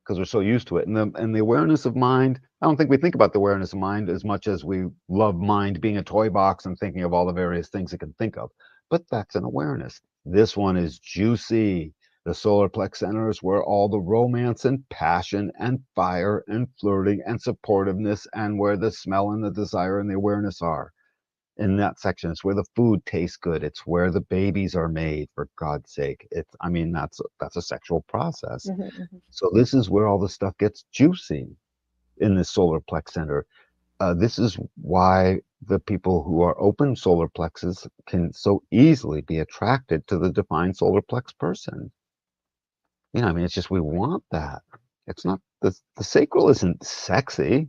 S2: Because we're so used to it. And the awareness of mind, I don't think we think about the awareness of mind as much as we love mind being a toy box and thinking of all the various things it can think of. But that's an awareness. This one is juicy. The solar plex center is where all the romance and passion and fire and flirting and supportiveness and where the smell and the desire and the awareness are. In that section, it's where the food tastes good. It's where the babies are made, for God's sake. That's a sexual process.
S1: Mm-hmm.
S2: So this is where all the stuff gets juicy in the solar plex center. This is why the people who are open solar plexes can so easily be attracted to the defined solar plex person. I mean, it's just we want that. It's not the sacral isn't sexy,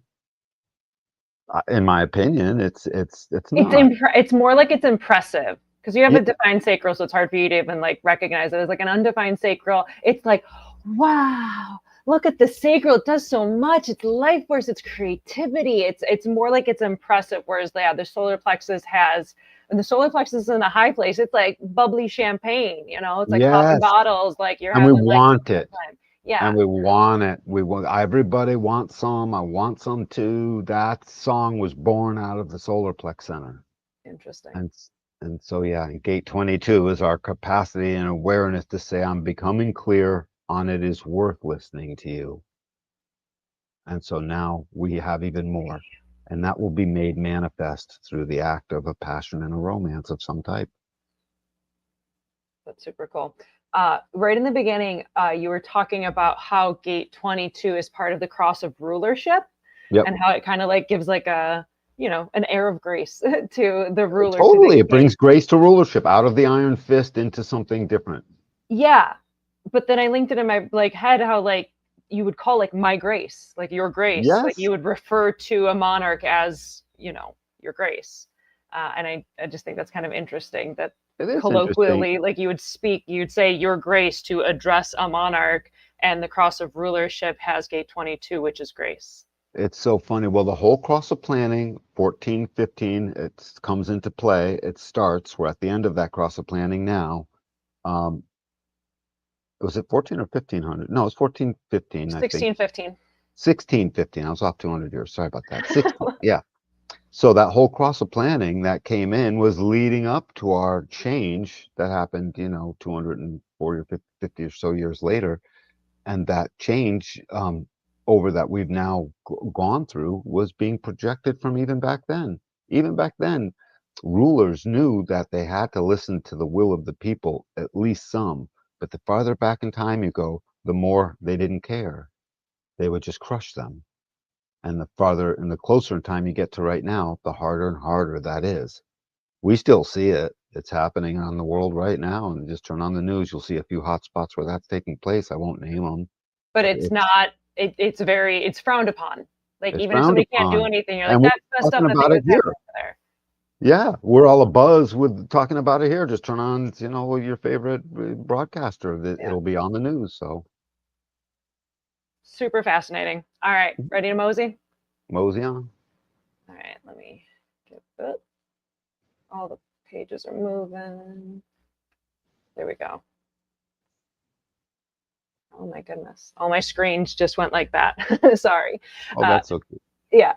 S2: in my opinion. It's not.
S1: It's more like it's impressive because you have
S2: Yeah,
S1: a defined sacral, so it's hard for you to even like recognize it as like an undefined sacral. It's like, wow, look at the sacral. It does so much. It's life force. It's creativity. It's more like it's impressive. Whereas, yeah, the solar plexus has When the solar plexus is in a high place, it's like bubbly champagne, it's like popping
S2: Yes.
S1: bottles, like you're
S2: And we
S1: having like the
S2: want
S1: best
S2: it.
S1: time. Yeah,
S2: And we want it. We want everybody wants some. I want some too. That song was born out of the solar plex center.
S1: interesting.
S2: And and so yeah, and gate 22 is our capacity and awareness to say I'm becoming clear on it is worth listening to you. And so now we have even more. And that will be made manifest through the act of a passion and a romance of some type.
S1: That's super cool. Right in the beginning, you were talking about how gate 22 is part of the cross of rulership
S2: Yep.
S1: and how it kind of like gives like an air of grace to the ruler, to the
S2: Totally. It
S1: king.
S2: brings grace to rulership out of the iron fist into something different.
S1: Yeah. But then I linked it in my like head how like you would call like my grace, like your grace, like
S2: Yes,
S1: you would refer to a monarch as, your grace. And I just think that's kind of interesting that
S2: it is interesting.
S1: colloquially, like you'd say your grace to address a monarch, and the cross of rulership has gate 22, which is grace.
S2: It's so funny. Well, the whole cross of planning, 14, 15, it comes into play. It starts. We're at the end of that cross of planning now. Um, was it 14 or 1500? No, it's 14, 15, I think.
S1: 1615.
S2: 16, 15. I was off 200 years. Sorry about that. 16. Yeah. So that whole cross of planning that came in was leading up to our change that happened, 240 or 50 or so years later. And that change over that we've now gone through was being projected from even back then. Even back then, rulers knew that they had to listen to the will of the people, at least some. But the farther back in time you go, the more they didn't care. They would just crush them. And the farther and the closer in time you get to right now, the harder and harder that is. We still see it. It's happening on the world right now. And just turn on the news, you'll see a few hot spots where that's taking place. I won't name them,
S1: But
S2: but
S1: it's not, it's frowned upon. Like
S2: it's
S1: even if
S2: frowned
S1: somebody can't do
S2: upon.
S1: anything, you're like,
S2: And we're
S1: that's messed
S2: talking
S1: up that they
S2: about it
S1: was
S2: here.
S1: happening over there.
S2: Yeah, we're all abuzz with talking about it here. Just turn on, your favorite broadcaster. That
S1: Yeah.
S2: it'll be on the news. So
S1: Super fascinating. All right, ready to mosey?
S2: mosey on.
S1: All right, let me get it. All the pages are moving. There we go. Oh my goodness. All my screens just went like that. Sorry.
S2: Oh,
S1: Uh,
S2: that's okay.
S1: yeah.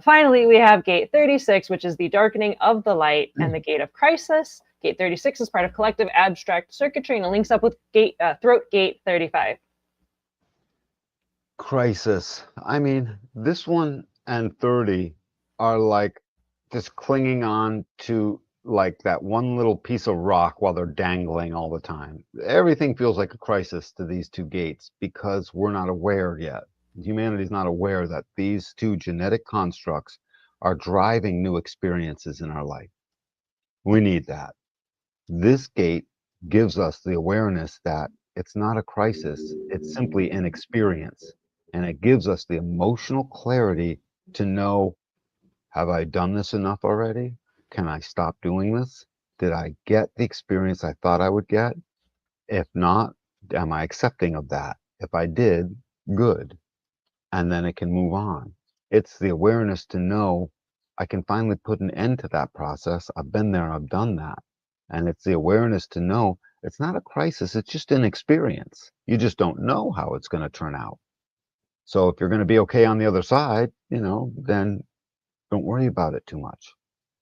S1: Finally, we have gate 36, which is the darkening of the light, and the gate of crisis. Gate 36 is part of collective abstract circuitry and it links up with throat gate 35.
S2: Crisis. I mean, this one and 30 are like just clinging on to like that one little piece of rock while they're dangling all the time. Everything feels like a crisis to these two gates because we're not aware yet. Humanity's not aware that these two genetic constructs are driving new experiences in our life. We need that. This gate gives us the awareness that it's not a crisis, it's simply an experience. And it gives us the emotional clarity to know, have I done this enough already? Can I stop doing this? Did I get the experience I thought I would get? If not, am I accepting of that? If I did, good. And then it can move on. It's the awareness to know I can finally put an end to that process. I've been there, I've done that. And it's the awareness to know it's not a crisis, it's just an experience. You just don't know how it's going to turn out. So if you're going to be okay on the other side, then don't worry about it too much.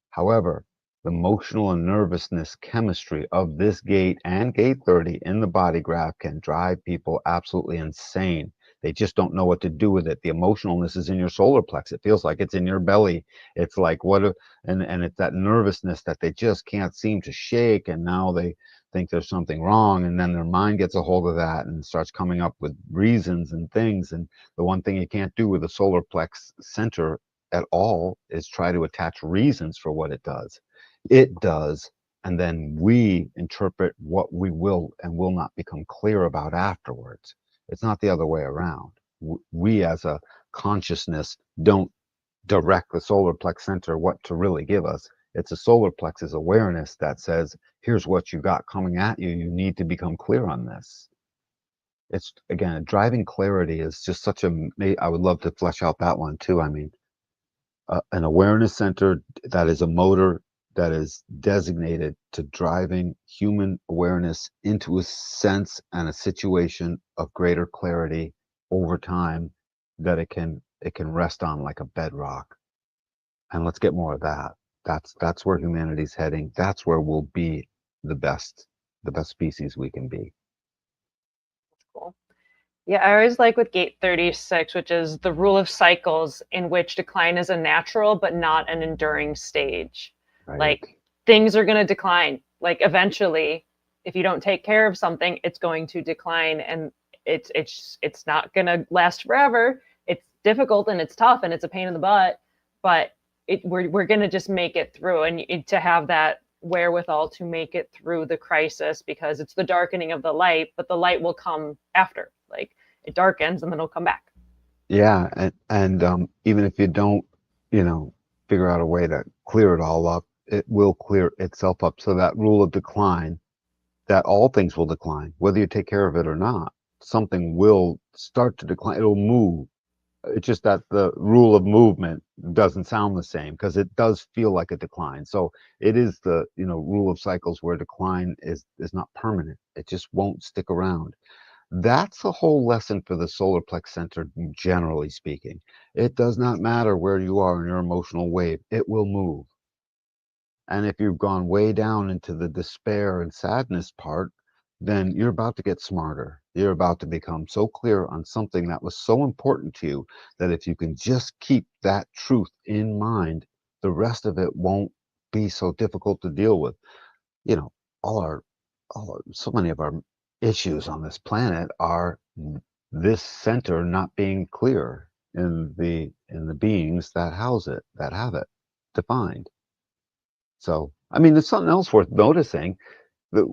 S2: However, the emotional and nervousness chemistry of this gate and gate 30 in the body graph can drive people absolutely insane. They just don't know what to do with it. The emotionalness is in your solar plex. It feels like it's in your belly. It's like and it's that nervousness that they just can't seem to shake. And now they think there's something wrong. And then their mind gets a hold of that and starts coming up with reasons and things. And the one thing you can't do with the solar plex center at all is try to attach reasons for what it does. It does, and then we interpret what we will and will not become clear about afterwards. It's not the other way around. We as a consciousness don't direct the solar plex center what to really give us. It's a solar plexus awareness that says, here's what you got coming at you. You need to become clear on this. It's again, driving clarity is just such I would love to flesh out that one too. I mean, an awareness center that is a motor that is designated to driving human awareness into a sense and a situation of greater clarity over time that it can rest on like a bedrock. And let's get more of that. That's where humanity's heading. That's where we'll be the best, the best species we can be.
S1: Cool. Yeah, I always like with gate 36, which is the rule of cycles in which decline is a natural but not an enduring stage.
S2: Right.
S1: Like things are going to decline. Like eventually, if you don't take care of something, it's going to decline and it's not going to last forever. It's difficult and it's tough and it's a pain in the butt, but we're going to just make it through, and to have that wherewithal to make it through the crisis, because it's the darkening of the light, but the light will come after. Like it darkens and then it'll come back.
S2: Yeah, and even if you don't, you know, figure out a way to clear it all up, it will clear itself up. So that rule of decline, that all things will decline, whether you take care of it or not. Something will start to decline. It'll move. It's just that the rule of movement doesn't sound the same because it does feel like a decline. So it is the, rule of cycles where decline is not permanent. It just won't stick around. That's a whole lesson for the solar plex center, generally speaking. It does not matter where you are in your emotional wave, it will move. And if you've gone way down into the despair and sadness part, then you're about to get smarter. You're about to become so clear on something that was so important to you that if you can just keep that truth in mind, the rest of it won't be so difficult to deal with. You know, all our, so many of our issues on this planet are this center not being clear in the beings that house it, that have it defined. So, I mean, there's something else worth noticing. That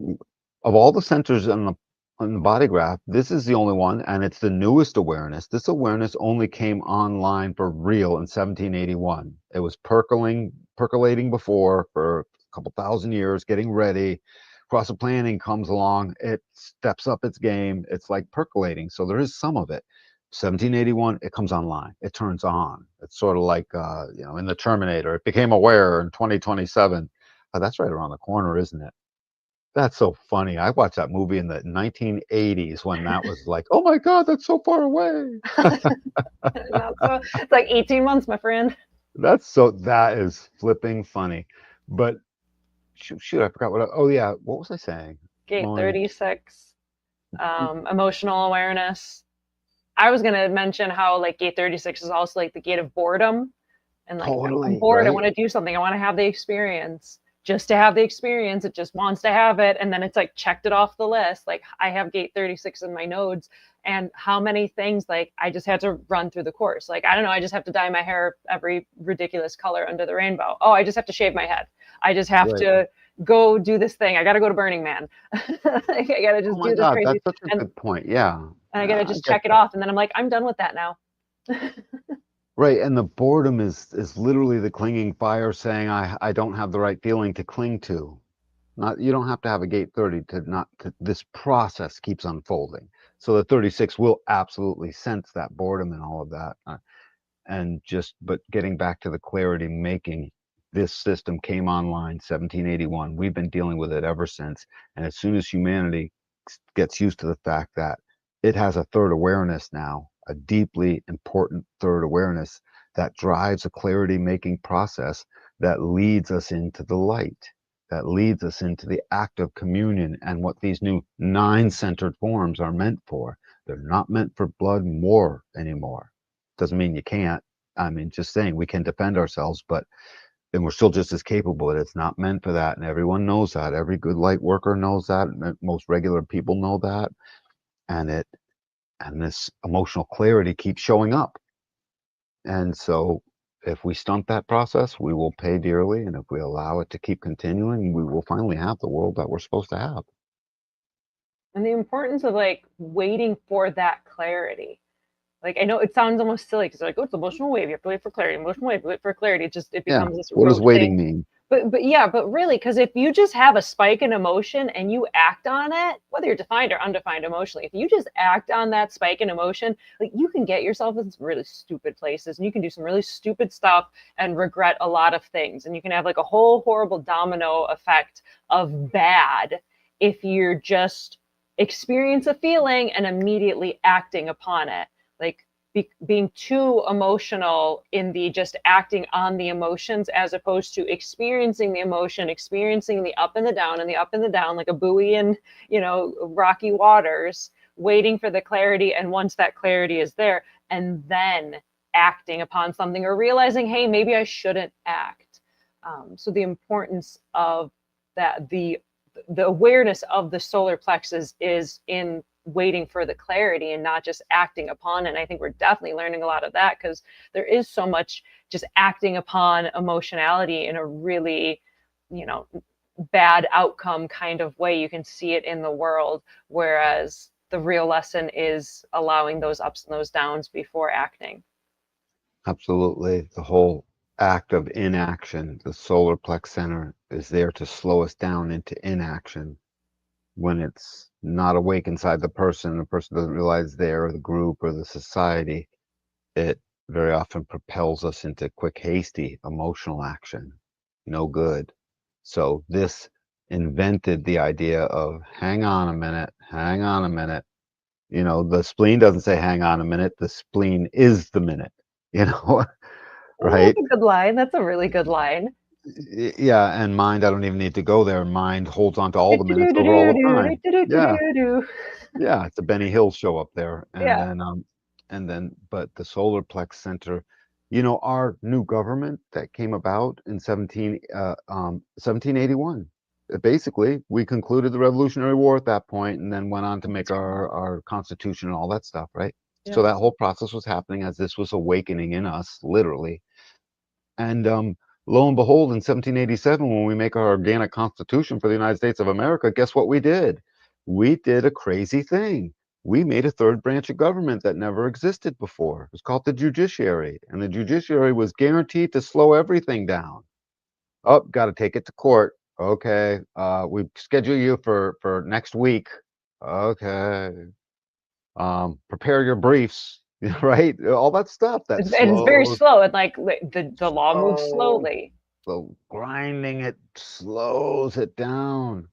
S2: of all the centers on the body graph, this is the only one, and it's the newest awareness. This awareness only came online for real in 1781. It was percolating before for a couple thousand years, getting ready. Cross planning comes along, it steps up its game. It's like percolating, so there is some of it. 1781, it comes online. It turns on. It's sort of like in the Terminator. It became aware in 2027. Oh, that's right around the corner, isn't it? That's so funny. I watched that movie in the 1980s when that was like, oh my God, that's so far away.
S1: Not so, it's like 18 months, my friend.
S2: That is flipping funny. But shoot, I forgot oh yeah, what was I saying?
S1: Gate
S2: Maureen?
S1: 36, emotional awareness. I was going to mention how like gate 36 is also like the gate of boredom. And like, I'm
S2: Totally,
S1: bored. I
S2: right?
S1: want to do something. I want to have the experience. Just to have the experience, it just wants to have it. And then it's like checked it off the list. Like I have gate 36 in my nodes. And how many things like I just had to run through the course. Like, I don't know, I just have to dye my hair every ridiculous color under the rainbow. Oh, I just have to shave my head. I just have
S2: Right.
S1: to go do this thing. I got to go to Burning Man. I got to
S2: Oh
S1: just
S2: my
S1: do this
S2: God,
S1: crazy.
S2: that's such a
S1: And,
S2: good point. Yeah.
S1: and I got
S2: Yeah,
S1: to
S2: I
S1: just
S2: get
S1: check it
S2: that.
S1: off. And then I'm like, I'm done with that now.
S2: Right, and the boredom is literally the clinging fire saying I don't have the right feeling to cling to. Not you don't have to have a gate 30 to not to, this process keeps unfolding. So the 36 will absolutely sense that boredom and all of that. And just but getting back to the clarity making, this system came online 1781. We've been dealing with it ever since. And as soon as humanity gets used to the fact that it has a third awareness now, a deeply important third awareness that drives a clarity making process that leads us into the light, that leads us into the act of communion and what these new nine centered forms are meant for. They're not meant for blood and war anymore. Doesn't mean you can't. I mean, just saying we can defend ourselves, but then we're still just as capable. But it's not meant for that, and everyone knows that. Every good light worker knows that. Most regular people know that, and this emotional clarity keeps showing up. And so, if we stunt that process, we will pay dearly. And if we allow it to keep continuing, we will finally have the world that we're supposed to have.
S1: And the importance of like waiting for that clarity. Like I know it sounds almost silly because like, oh, it's emotional wave. You have to wait for clarity. Emotional wave, wait for clarity. It
S2: Yeah.
S1: becomes this
S2: What does
S1: rote
S2: waiting
S1: thing.
S2: mean?
S1: but yeah, but really, because if you just have a spike in emotion and you act on it, whether you're defined or undefined emotionally, if you just act on that spike in emotion, like you can get yourself in some really stupid places and you can do some really stupid stuff and regret a lot of things. And you can have like a whole horrible domino effect of bad if you're just experience a feeling and immediately acting upon it. Like being too emotional in the just acting on the emotions as opposed to experiencing the emotion, experiencing the up and the down and the up and the down, like a buoy in, rocky waters, waiting for the clarity. And once that clarity is there, and then acting upon something or realizing, hey, maybe I shouldn't act. So the importance of that, the awareness of the solar plexus is in waiting for the clarity and not just acting upon it. And I think we're definitely learning a lot of that because there is so much just acting upon emotionality in a really, you know, bad outcome kind of way. You can see it in the world, whereas the real lesson is allowing those ups and those downs before acting.
S2: Absolutely. The whole act of inaction, the solar plex center is there to slow us down into inaction when it's not awake inside the person doesn't realize they're the group or the society. It very often propels us into quick, hasty, emotional action. No good. So this invented the idea of hang on a minute, hang on a minute. The spleen doesn't say hang on a minute, the spleen is the minute, you know,
S1: Oh,
S2: right?
S1: that's a good line. That's a really good line.
S2: Yeah, and mind, I don't even need to go there. Mind holds on to all the minutes over all the time. Yeah, yeah, it's a Benny Hill show up there. And
S1: Yeah.
S2: then but the solar plex center, our new government that came about in 1781. Basically, we concluded the Revolutionary War at that point and then went on to make our constitution and all that stuff, right? So
S1: Yeah.
S2: that whole process was happening as this was awakening in us, literally. And lo and behold, in 1787, when we make our organic constitution for the United States of America, guess what we did? We did a crazy thing. We made a third branch of government that never existed before. It was called the judiciary. And the judiciary was guaranteed to slow everything down. Oh, got to take it to court. Okay. We schedule you for next week. Okay. Prepare your briefs, right? All that stuff that
S1: And it's very
S2: slows.
S1: slow and like the law moves
S2: Oh,
S1: slowly.
S2: so grinding it slows it down.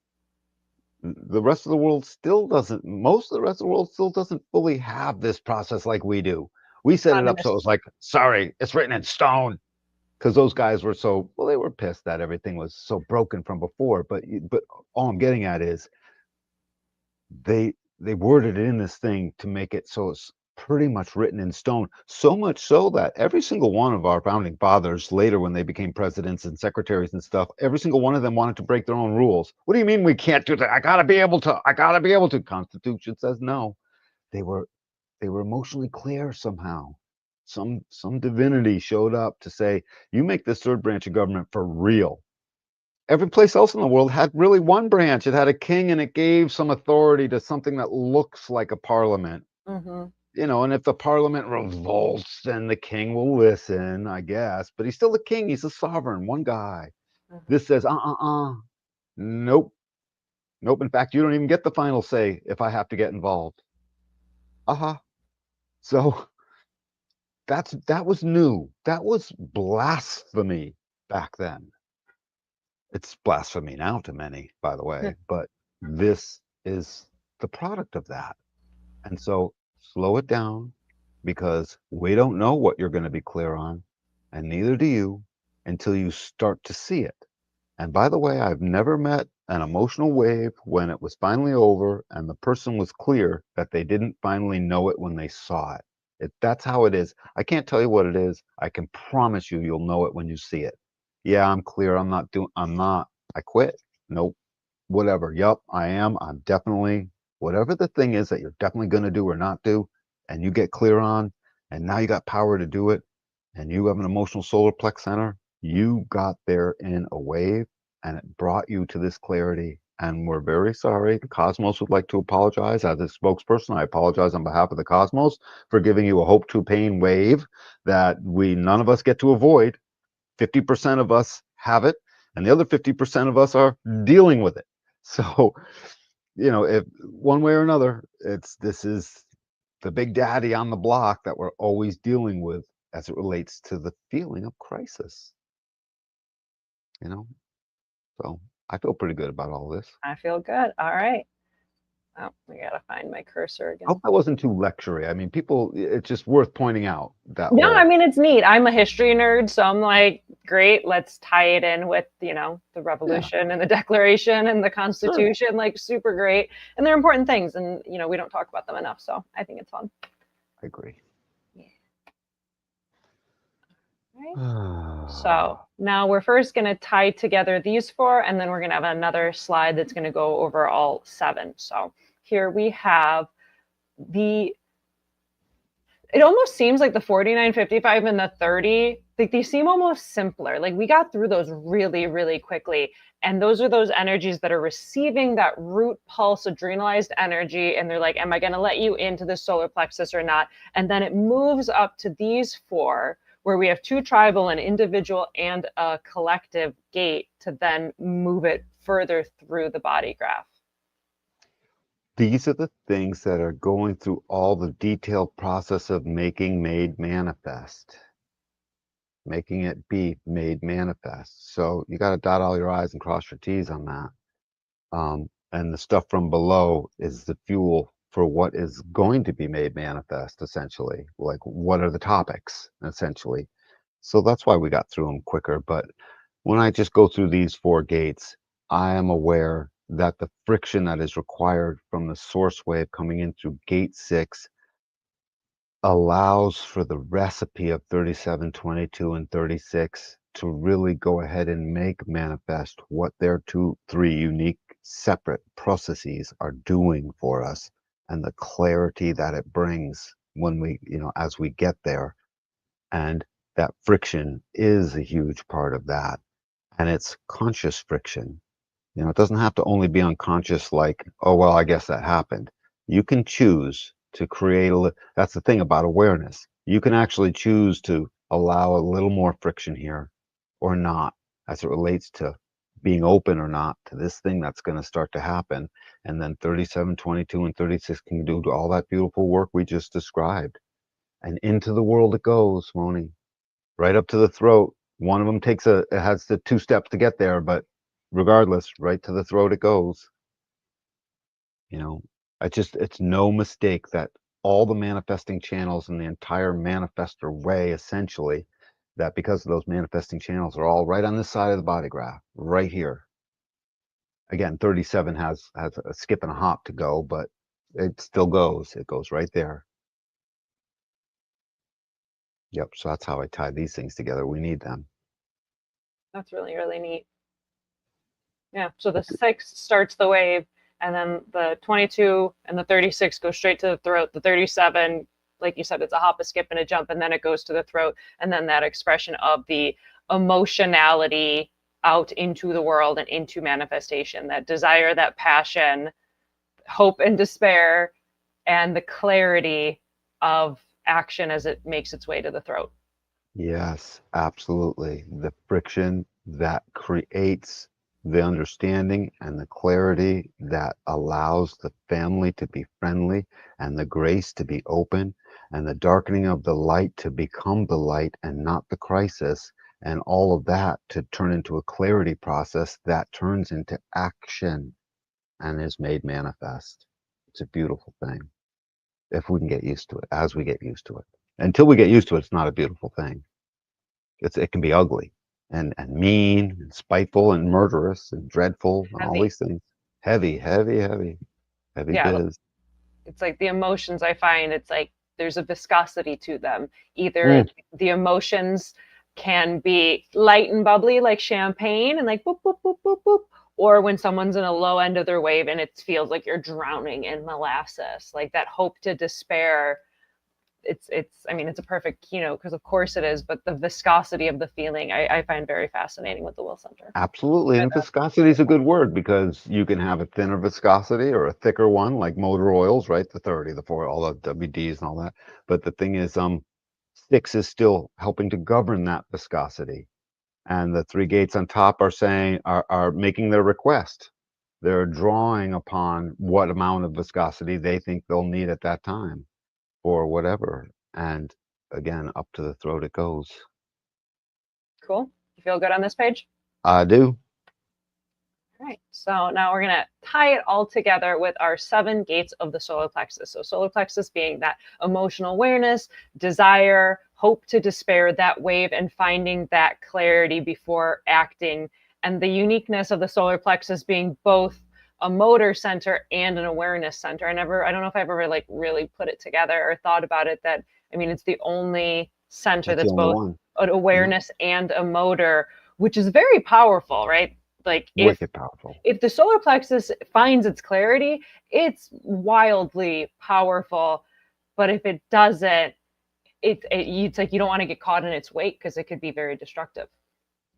S2: The rest of the world still doesn't, most of the rest of the world still doesn't fully have this process like we do. We set it up so it was like, sorry, it's written in stone. Because those guys were well, they were pissed that everything was so broken from before. But all I'm getting at is they worded it in this thing to make it so it's pretty much written in stone. So much so that every single one of our founding fathers later, when they became presidents and secretaries and stuff, every single one of them wanted to break their own rules. What do you mean we can't do that? I gotta be able to. I gotta be able to. Constitution says no. They were they were emotionally clear somehow. Some divinity showed up to say, you make this third branch of government for real. Every place else in the world had really one branch. It had a king and it gave some authority to something that looks like a parliament.
S1: Hmm.
S2: And if the parliament revolts, then the king will listen, I guess. But he's still the king. He's a sovereign, one guy.
S1: Hmm.
S2: This says, nope, nope. In fact, you don't even get the final say if I have to get involved. Uh-huh. So that was new. That was blasphemy back then. It's blasphemy now to many, by the way, but this is the product of that. And so slow it down because we don't know what you're going to be clear on, and neither do you until you start to see it. And by the way, I've never met an emotional wave when it was finally over and the person was clear that they didn't finally know it when they saw it. That's how it is. I can't tell you what it is. I can promise you you'll know it when you see it. Yeah, I'm clear. I'm not, I quit. Nope. Whatever. Yup, I am. I'm definitely, whatever the thing is that you're definitely going to do or not do, and you get clear on, and now you got power to do it, and you have an emotional solar plex center, you got there in a wave and it brought you to this clarity. And we're very sorry. The Cosmos would like to apologize. As a spokesperson, I apologize on behalf of the Cosmos for giving you a hope to pain wave that none of us get to avoid. 50% of us have it. and the other 50% of us are dealing with it. So, if one way or another, this is the big daddy on the block that we're always dealing with as it relates to the feeling of crisis, you know? So I feel pretty good about all this.
S1: I feel good. All right. Oh, we gotta find my cursor
S2: I hope
S1: again.
S2: that wasn't too lectury. I mean, people, it's just worth pointing out that
S1: No, I
S2: whole,
S1: mean it's neat. I'm a history nerd, so I'm like, great, let's tie it in with, the
S2: yeah,
S1: revolution and the declaration and the
S2: sure.
S1: constitution, like super great. And they're important things and we don't talk about them enough, so I think it's fun.
S2: I agree.
S1: Yeah. Right. So now we're first going to tie together these four, and then we're going to have another slide that's going to go over all seven. So here we have the, it almost seems like the 49, 55, and the 30, like they seem almost simpler. Like we got through those really, really quickly. And those are those energies that are receiving that root pulse adrenalized energy. And they're like, am I going to let you into the solar plexus or not? And then it moves up to these four, where we have two tribal, an individual, and a collective gate to then move it further through the body graph.
S2: These are the things that are going through all the detailed process of making made manifest, making it be made manifest. So you got to dot all your I's and cross your T's on that. And the stuff from below is the fuel for what is going to be made manifest, essentially. Like, what are the topics, essentially? So that's why we got through them quicker. But when I just go through these four gates, I am aware that the friction that is required from the source wave coming in through gate 6 allows for the recipe of 37, 22, and 36 to really go ahead and make manifest what their three unique separate processes are doing for us, and the clarity that it brings when we, as we get there. And that friction is a huge part of that. And it's conscious friction. It doesn't have to only be unconscious, like, oh, well, I guess that happened. You can choose to create that's the thing about awareness. You can actually choose to allow a little more friction here or not, as it relates to being open or not to this thing that's going to start to happen. And then 37, 22, and 36 can do all that beautiful work we just described. And into the world it goes, Moni, right up to the throat. One of them it has the 2 steps to get there, but regardless, right to the throat it goes. You know, it's no mistake that all the manifesting channels in the entire manifestor way, essentially, that because of those manifesting channels are all right on this side of the body graph, right here. Again, 37 has a skip and a hop to go, but it still goes. It goes right there. Yep. So that's how I tie these things together. We need them.
S1: That's really, really neat. Yeah. So the 6 starts the wave, and then the 22 and the 36 go straight to the throat. The 37, like you said, it's a hop, a skip, and a jump, and then it goes to the throat. And then that expression of the emotionality out into the world and into manifestation, that desire, that passion, hope and despair, and the clarity of action as it makes its way to the throat.
S2: Yes, absolutely. The friction that creates the understanding and the clarity that allows the family to be friendly and the grace to be open and the darkening of the light to become the light and not the crisis, and all of that to turn into a clarity process that turns into action and is made manifest. It's a beautiful thing if we can get used to it, as we get used to it. Until we get used to it, it's not a beautiful thing. It can be ugly and mean and spiteful and murderous and dreadful and all
S1: Heavy.
S2: these things. Heavy, heavy, heavy, heavy
S1: Yeah.
S2: biz.
S1: It's like the emotions, I find it's like there's a viscosity to them. Either
S2: Mm,
S1: the emotions can be light and bubbly like champagne and like boop, boop, boop, boop, boop, or when someone's in a low end of their wave and it feels like you're drowning in molasses, like that hope to despair. I mean, it's a perfect, because of course it is, but the viscosity of the feeling I find very fascinating with the Will Center.
S2: absolutely. And viscosity is a good word because you can have a thinner viscosity or a thicker one, like motor oils, right? The 30, the 4, all the WDs and all that. But the thing is, 6 is still helping to govern that viscosity. And the three gates on top are saying are making their request. They're drawing upon what amount of viscosity they think they'll need at that time or whatever. And again, up to the throat it goes.
S1: Cool. You feel good on this page?
S2: I do.
S1: All right, so now we're going to tie it all together with our 7 gates of the solar plexus. So solar plexus being that emotional awareness, desire, hope to despair, that wave, and finding that clarity before acting. And the uniqueness of the solar plexus being both a motor center and an awareness center. I don't know if I've ever like really put it together or thought about it that, I mean, it's the only center
S2: That's the
S1: that's
S2: only
S1: both
S2: one.
S1: an
S2: Yeah.
S1: awareness and a motor, which is very powerful, right? Like
S2: Wicked powerful.
S1: if the solar plexus finds its clarity, it's wildly powerful. But if it doesn't, it's like you don't want to get caught in its wake because it could be very destructive.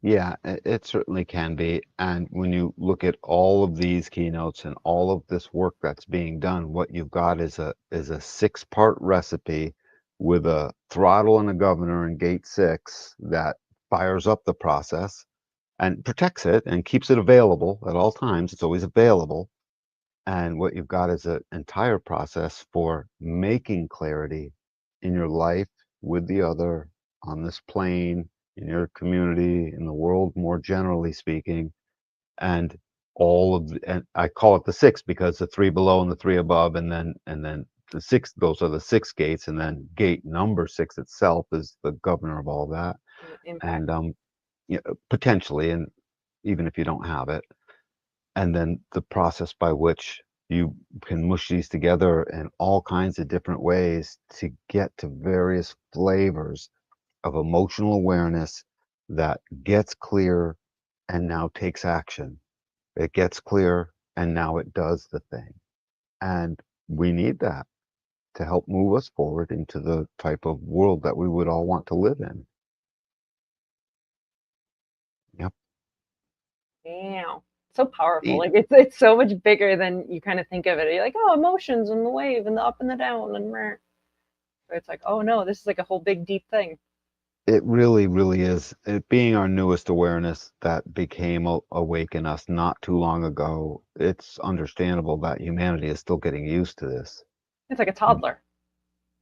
S2: Yeah, it certainly can be. And when you look at all of these keynotes and all of this work that's being done, what you've got is a 6-part recipe with a throttle and a governor in gate 6 that fires up the process and protects it and keeps it available at all times. It's always available. And what you've got is an entire process for making clarity in your life, with the other, on this plane, in your community, in the world more generally speaking. And and I call it the 6 because the 3 below and the 3 above, and then the 6, those are the 6 gates, and then gate number 6 itself is the governor of all that.
S1: Impact.
S2: And yeah, potentially, and even if you don't have it, and then the process by which you can mush these together in all kinds of different ways to get to various flavors of emotional awareness that gets clear and now takes action. It gets clear and now it does the thing. And we need that to help move us forward into the type of world that we would all want to live in. Yep.
S1: Damn. So powerful.
S2: E-
S1: Like it's so much bigger than you kind of think of it. You're like, oh, emotions and the wave and the up and the down and rah. But it's like, oh no, this is like a whole big deep thing.
S2: It really, really is. It being our newest awareness that became awake in us not too long ago, it's understandable that humanity is still getting used to this.
S1: It's like a toddler.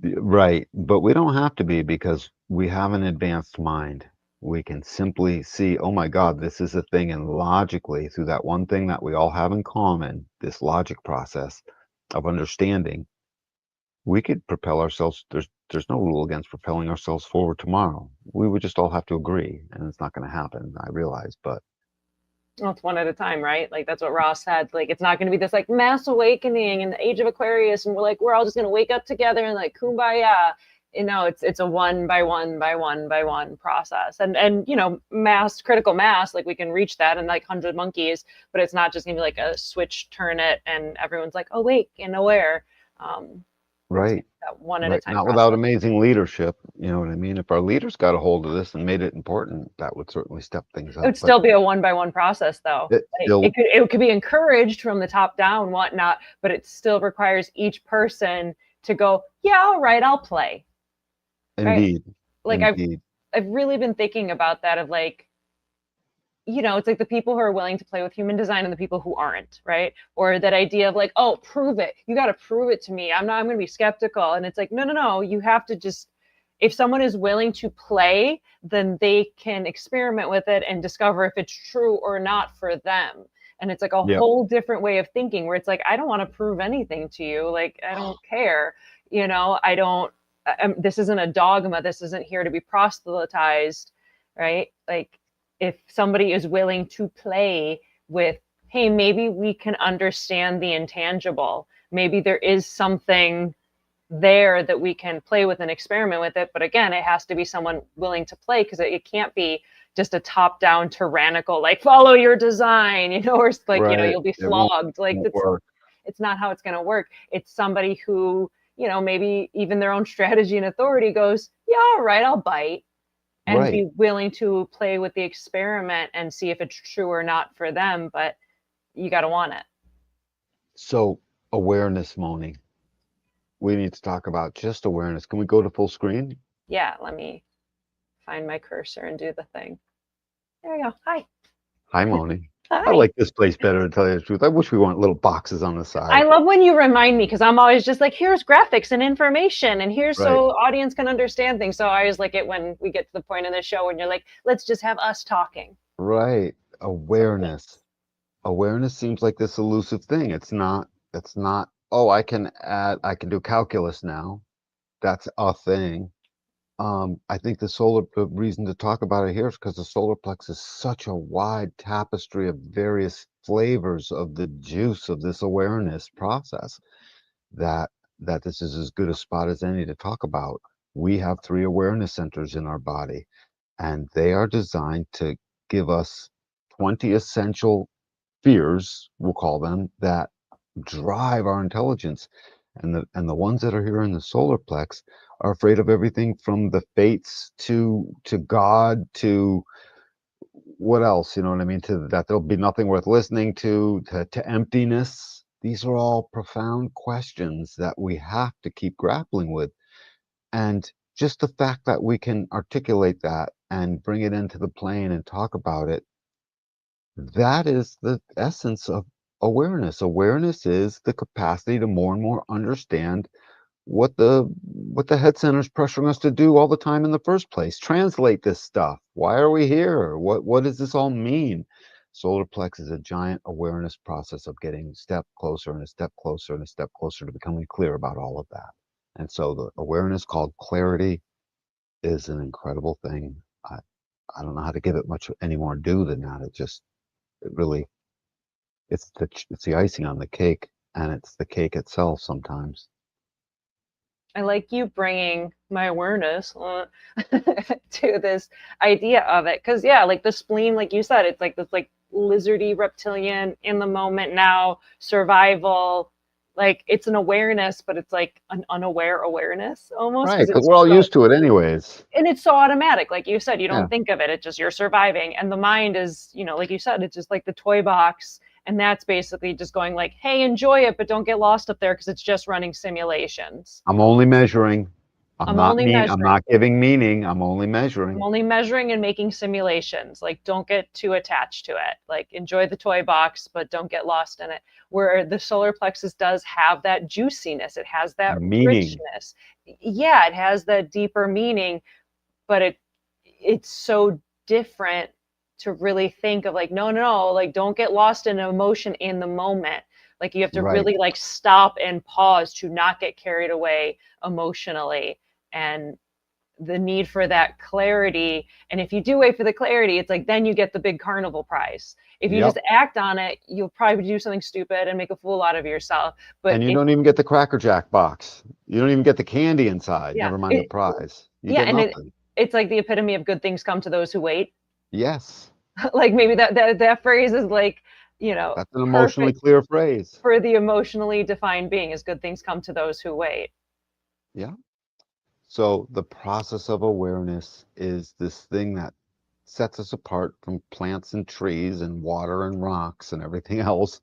S2: Right. But we don't have to be because we have an advanced mind. We can simply see, oh my God, this is a thing. And logically, through that one thing that we all have in common, this logic process of understanding, we could propel ourselves. There's no rule against propelling ourselves forward tomorrow. We would just all have to agree, and it's not going to happen, I realize, but
S1: Well, it's one at a time, right? Like that's what Ross said. Like it's not going to be this like mass awakening in the age of Aquarius, and we're all just going to wake up together and like kumbaya. You know, it's a one by one by one by one process, and you know, critical mass, like we can reach that in like 100 monkeys, but it's not just going to be like a switch, turn it, and everyone's like awake and aware. It's
S2: right,
S1: that one at a
S2: right.
S1: time
S2: Not without
S1: process.
S2: amazing leadership, you know what I mean? If our leaders got a hold of this and made it important, that would certainly step things
S1: It
S2: up.
S1: would
S2: But
S1: still be a one by one process, though.
S2: it
S1: Like,
S2: still,
S1: it could be encouraged from the top down, whatnot, but it still requires each person to go, yeah, all right, I'll play. Right?
S2: indeed,
S1: Like
S2: indeed,
S1: I've really been thinking about that of like, you know, it's like the people who are willing to play with human design and the people who aren't, right? Or that idea of like, oh, prove it. You got to prove it to me. I'm going to be skeptical. And it's like, no, no, no. You have to just, if someone is willing to play, then they can experiment with it and discover if it's true or not for them. And it's like a
S2: yep,
S1: whole different way of thinking where it's like, I don't want to prove anything to you. Like, I don't care. You know, I don't, this isn't a dogma. This isn't here to be proselytized, right? Like, if somebody is willing to play with, hey, maybe we can understand the intangible. Maybe there is something there that we can play with and experiment with it. But again, it has to be someone willing to play because it can't be just a top down tyrannical, like follow your design, you know, or like, you know,
S2: right.
S1: you'll be
S2: It won't,
S1: flogged. Like
S2: won't work.
S1: it's not how it's going to work. It's somebody who, you know, maybe even their own strategy and authority goes, yeah, all right, I'll bite and
S2: Right.
S1: be willing to play with the experiment and see if it's true or not for them. But you got to want it.
S2: So awareness, Moni. We need to talk about just awareness. Can we go to full screen?
S1: Yeah, let me find my cursor and do the thing. There you go. Hi.
S2: Hi, Moni. I
S1: Hi.
S2: like this place better, to tell you the truth. I wish we weren't little boxes on the
S1: I
S2: side.
S1: love when you remind me because I'm always just like, here's graphics and information, and here's
S2: Right,
S1: so audience can understand things. So I always like it when we get to the point in the show when you're like, let's just have us talking.
S2: right.
S1: So thanks.
S2: Awareness. Awareness seems like this elusive thing. It's not, oh, I can do calculus now. That's a thing. I think the reason to talk about it here is because the solar plex is such a wide tapestry of various flavors of the juice of this awareness process that this is as good a spot as any to talk about. We have three awareness centers in our body, and they are designed to give us 20 essential fears, we'll call them, that drive our intelligence. And the ones that are here in the solar plex are afraid of everything from the fates to God to what else, you know what I mean? To that there'll be nothing worth listening to emptiness. These are all profound questions that we have to keep grappling with. And just the fact that we can articulate that and bring it into the plane and talk about it, that is the essence of awareness. Awareness is the capacity to more and more understand what the head center is pressuring us to do all the time in the first place. Translate this stuff. Why are we here? What does this all mean? Solar plex is a giant awareness process of getting a step closer and a step closer and a step closer to becoming clear about all of that. And so the awareness called clarity is an incredible thing. I don't know how to give it much any more due than that. It really it's the icing on the cake, and it's the cake itself sometimes.
S1: I like you bringing my awareness to this idea of it. Because, yeah, like the spleen, like you said, it's like this like lizardy reptilian in the moment now, survival. Like it's an awareness, but it's like an unaware awareness almost
S2: Right,
S1: because
S2: because
S1: it's
S2: we're all
S1: so
S2: used to it anyways.
S1: and it's so automatic. Like you said, you
S2: Yeah.
S1: don't think of it. It's just you're surviving. And the mind is, like you said, it's just like the toy box. And that's basically just going like, hey, enjoy it, but don't get lost up there because it's just running simulations.
S2: I'm only measuring.
S1: I'm only
S2: I'm
S1: measuring.
S2: not giving meaning. I'm only
S1: I'm
S2: measuring.
S1: only measuring and making simulations. Like, don't get too attached to it. Like, enjoy the toy box, but don't get lost in it. Where the solar plexus does have that juiciness, it has that
S2: Meaning.
S1: richness. Yeah, it has that deeper meaning, but it's so different to really think of like, no, no, no, like, don't get lost in emotion in the moment. Like, you have to
S2: Right.
S1: really like stop and pause to not get carried away emotionally. And the need for that clarity. And if you do wait for the clarity, it's like then you get the big carnival prize. If you just
S2: Yep.
S1: act on it, you'll probably do something stupid and make a fool out of yourself. But
S2: And you
S1: it,
S2: don't even get the Cracker Jack box. You don't even get the candy inside,
S1: yeah,
S2: never mind the prize. You
S1: yeah,
S2: get
S1: and
S2: nothing.
S1: it's like the epitome of good things come to those who wait.
S2: Yes.
S1: Like maybe that phrase is like,
S2: That's an emotionally
S1: perfect
S2: clear phrase.
S1: for the emotionally defined being is good things come to those who wait.
S2: Yeah. So the process of awareness is this thing that sets us apart from plants and trees and water and rocks and everything else,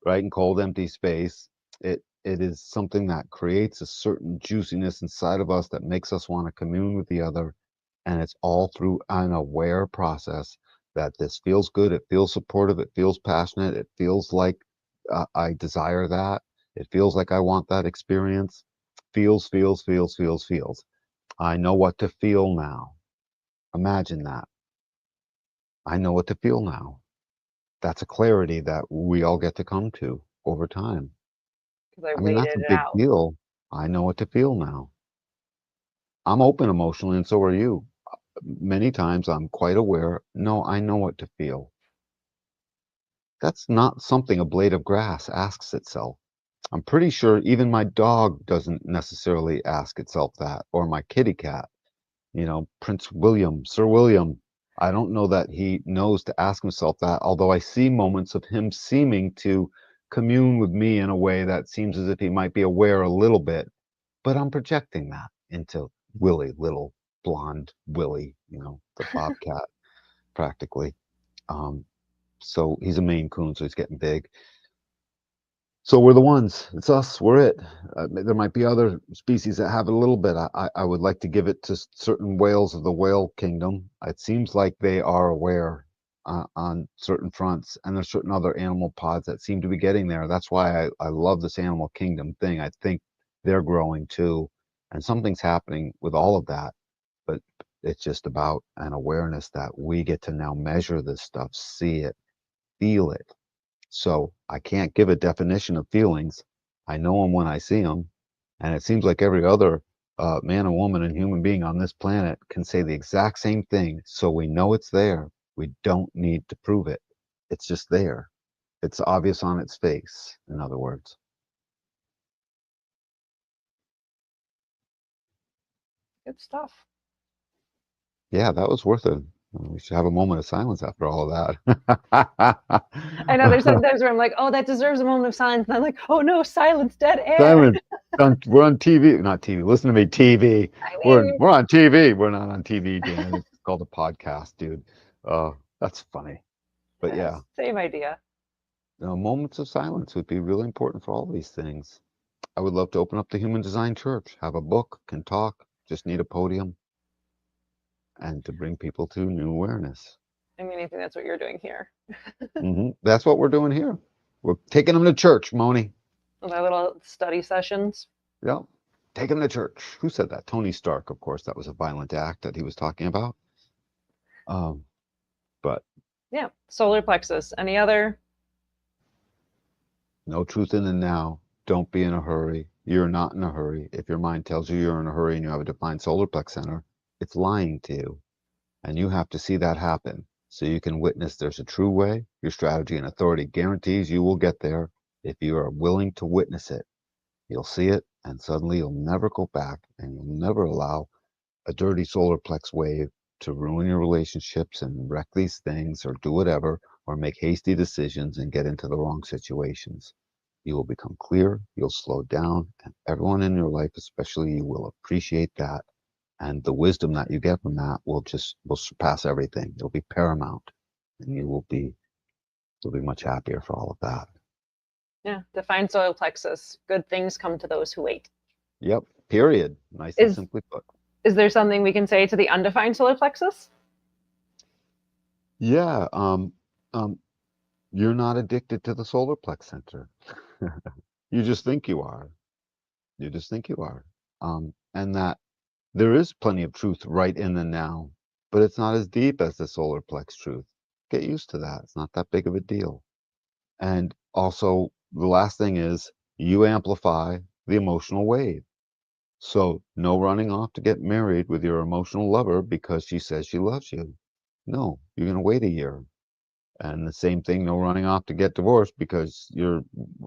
S2: right? In cold, empty space. It is something that creates a certain juiciness inside of us that makes us want to commune with the other. And it's all through an aware process that this feels good, it feels supportive, it feels passionate, it feels like I desire that, it feels like I want that experience. Feels, feels, feels, feels, feels. I know what to feel now. Imagine that. I know what to feel now. That's a clarity that we all get to come to over time.
S1: Because I
S2: I mean, that's
S1: waited
S2: a
S1: it
S2: big
S1: out.
S2: deal. I know what to feel now. I'm open emotionally, and so are you. Many times I'm quite aware, no, I know what to feel. That's not something a blade of grass asks itself. I'm pretty sure even my dog doesn't necessarily ask itself that, or my kitty cat. Prince William, Sir William. I don't know that he knows to ask himself that, although I see moments of him seeming to commune with me in a way that seems as if he might be aware a little bit, but I'm projecting that into Willie, little blonde Willie, the bobcat practically. Um, so he's a Maine Coon, so he's getting big. So we're the ones. It's us. We're it. There might be other species that have it a little bit. I would like to give it to certain whales of the whale kingdom. It seems like they are aware. on certain fronts, and there's certain other animal pods that seem to be getting there. That's why I love this animal kingdom thing. I think they're growing too, and something's happening with all of that. But it's just about an awareness that we get to now measure this stuff, see it, feel it. So I can't give a definition of feelings. I know them when I see them. And it seems like every other man and woman and human being on this planet can say the exact same thing. So we know it's there. We don't need to prove it. It's just there. It's obvious on its face, in other words.
S1: Good stuff.
S2: Yeah, that was worth it. We should have a moment of silence after all of that.
S1: I know there's sometimes where I'm like, oh, that deserves a moment of silence. And I'm like, oh no, silence, dead air.
S2: Silence. We're on TV, not TV. Listen to me, TV.
S1: I
S2: We're on TV. We're not on TV, Dan. It's called a podcast, dude. That's funny. But yeah,
S1: same idea.
S2: moments of silence would be really important for all these things. I would love to open up the Human Design Church, have a book, can talk, just need a podium, and to bring people to new awareness.
S1: I mean, I think that's what you're doing here.
S2: That's what we're doing here. We're taking them to church, Moni.
S1: With our little study sessions.
S2: Yeah. Take them to church. Who said that? Tony Stark, of course. That was a violent act that he was talking about. But
S1: yeah, solar plexus. Any other?
S2: No truth in the now. Don't be in a hurry. You're not in a hurry. If your mind tells you you're in a hurry and you have a defined solar plex center, it's lying to you. And you have to see that happen so you can witness there's a true way. Your strategy and authority guarantees you will get there if you are willing to witness it. You'll see it, and suddenly you'll never go back, and you'll never allow a dirty solar plex wave to ruin your relationships and wreck these things or do whatever or make hasty decisions and get into the wrong situations. You will become clear, you'll slow down, and everyone in your life, especially you, will appreciate that. And the wisdom that you get from that will surpass everything. It'll be paramount, and you'll be much happier for all of that.
S1: Yeah, define solar plexus. Good things come to those who wait.
S2: Yep. Period. Nice and simply put.
S1: Is there something we can say to the undefined solar plexus?
S2: Yeah. You're not addicted to the solar plex center. You just think you are. You just think you are. And that there is plenty of truth right in the now, but it's not as deep as the solar plex truth. Get used to that. It's not that big of a deal. And also, the last thing is you amplify the emotional wave. So no running off to get married with your emotional lover because she says she loves you. No, you're going to wait a year. And the same thing, no running off to get divorced because your